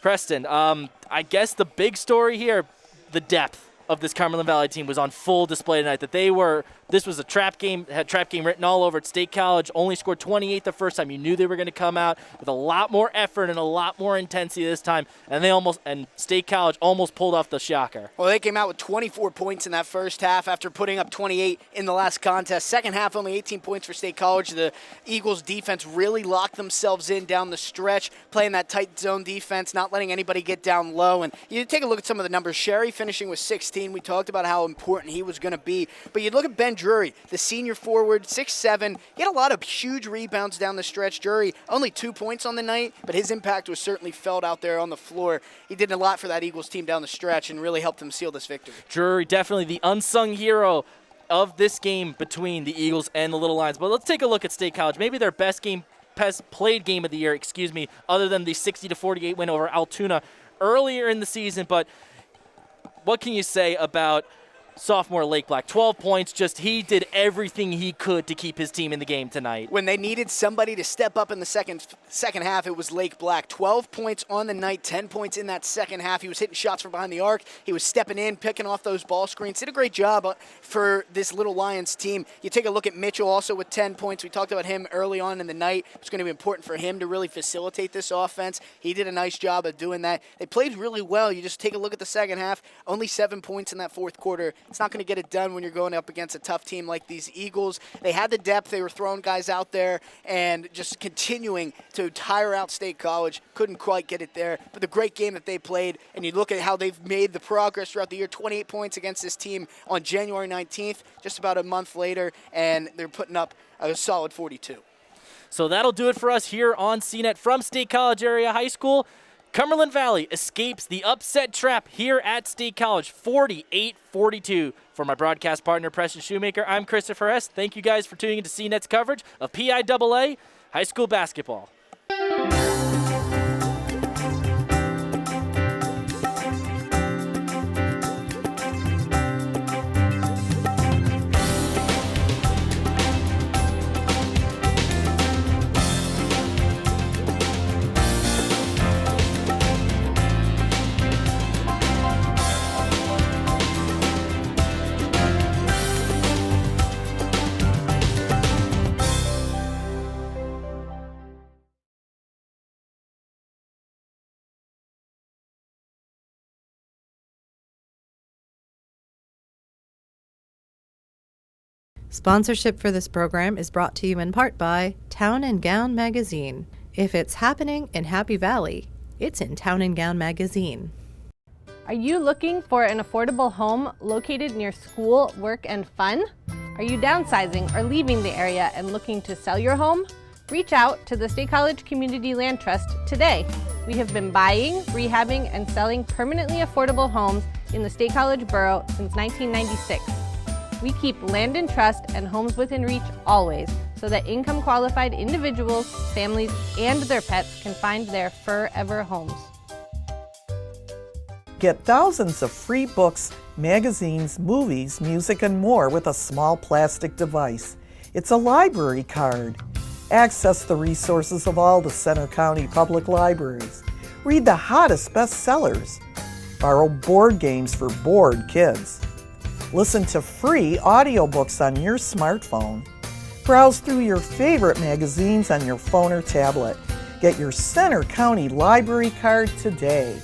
Speaker 5: Preston, I guess the big story here, the depth of this Cumberland Valley team was on full display tonight. This was a trap game, had trap game written all over it. State College only scored 28 the first time. You knew they were going to come out with a lot more effort and a lot more intensity this time, and State College almost pulled off the shocker.
Speaker 6: Well, they came out with 24 points in that first half after putting up 28 in the last contest. Second half, only 18 points for State College. The Eagles defense really locked themselves in down the stretch, playing that tight zone defense, not letting anybody get down low. And you take a look at some of the numbers. Sherry finishing with 16. We talked about how important he was going to be. But you look at Ben Drury, the senior forward, 6'7". He had a lot of huge rebounds down the stretch. Drury, only 2 points on the night, but his impact was certainly felt out there on the floor. He did a lot for that Eagles team down the stretch and really helped them seal this victory.
Speaker 5: Drury, definitely the unsung hero of this game between the Eagles and the Little Lions. But let's take a look at State College. Maybe their best played game of the year, other than the 60-48 win over Altoona earlier in the season. But what can you say about sophomore Lake Black? 12 points, he did everything he could to keep his team in the game tonight.
Speaker 6: When they needed somebody to step up in the second half, it was Lake Black. 12 points on the night, 10 points in that second half. He was hitting shots from behind the arc. He was stepping in, picking off those ball screens. Did a great job for this Little Lions team. You take a look at Mitchell also with 10 points. We talked about him early on in the night. It's going to be important for him to really facilitate this offense. He did a nice job of doing that. They played really well. You just take a look at the second half. Only 7 points in that fourth quarter. It's not going to get it done when you're going up against a tough team like these Eagles. They had the depth. They were throwing guys out there and just continuing to tire out State College. Couldn't quite get it there. But the great game that they played, and you look at how they've made the progress throughout the year. 28 points against this team on January 19th, just about a month later, and they're putting up a solid 42.
Speaker 5: So that'll do it for us here on CNET from State College Area High School. Cumberland Valley escapes the upset trap here at State College, 48-42. For my broadcast partner, Preston Shoemaker, I'm Christopher Hess. Thank you guys for tuning into CNET's coverage of PIAA high school basketball.
Speaker 3: Sponsorship for this program is brought to you in part by Town and Gown Magazine. If it's happening in Happy Valley, it's in Town and Gown Magazine.
Speaker 8: Are you looking for an affordable home located near school, work, and fun? Are you downsizing or leaving the area and looking to sell your home? Reach out to the State College Community Land Trust today. We have been buying, rehabbing, and selling permanently affordable homes in the State College Borough since 1996. We keep land in trust and homes within reach always, so that income-qualified individuals, families, and their pets can find their forever homes.
Speaker 9: Get thousands of free books, magazines, movies, music, and more with a small plastic device. It's a library card. Access the resources of all the Center County public libraries. Read the hottest bestsellers. Borrow board games for bored kids. Listen to free audiobooks on your smartphone. Browse through your favorite magazines on your phone or tablet. Get your Center County library card today.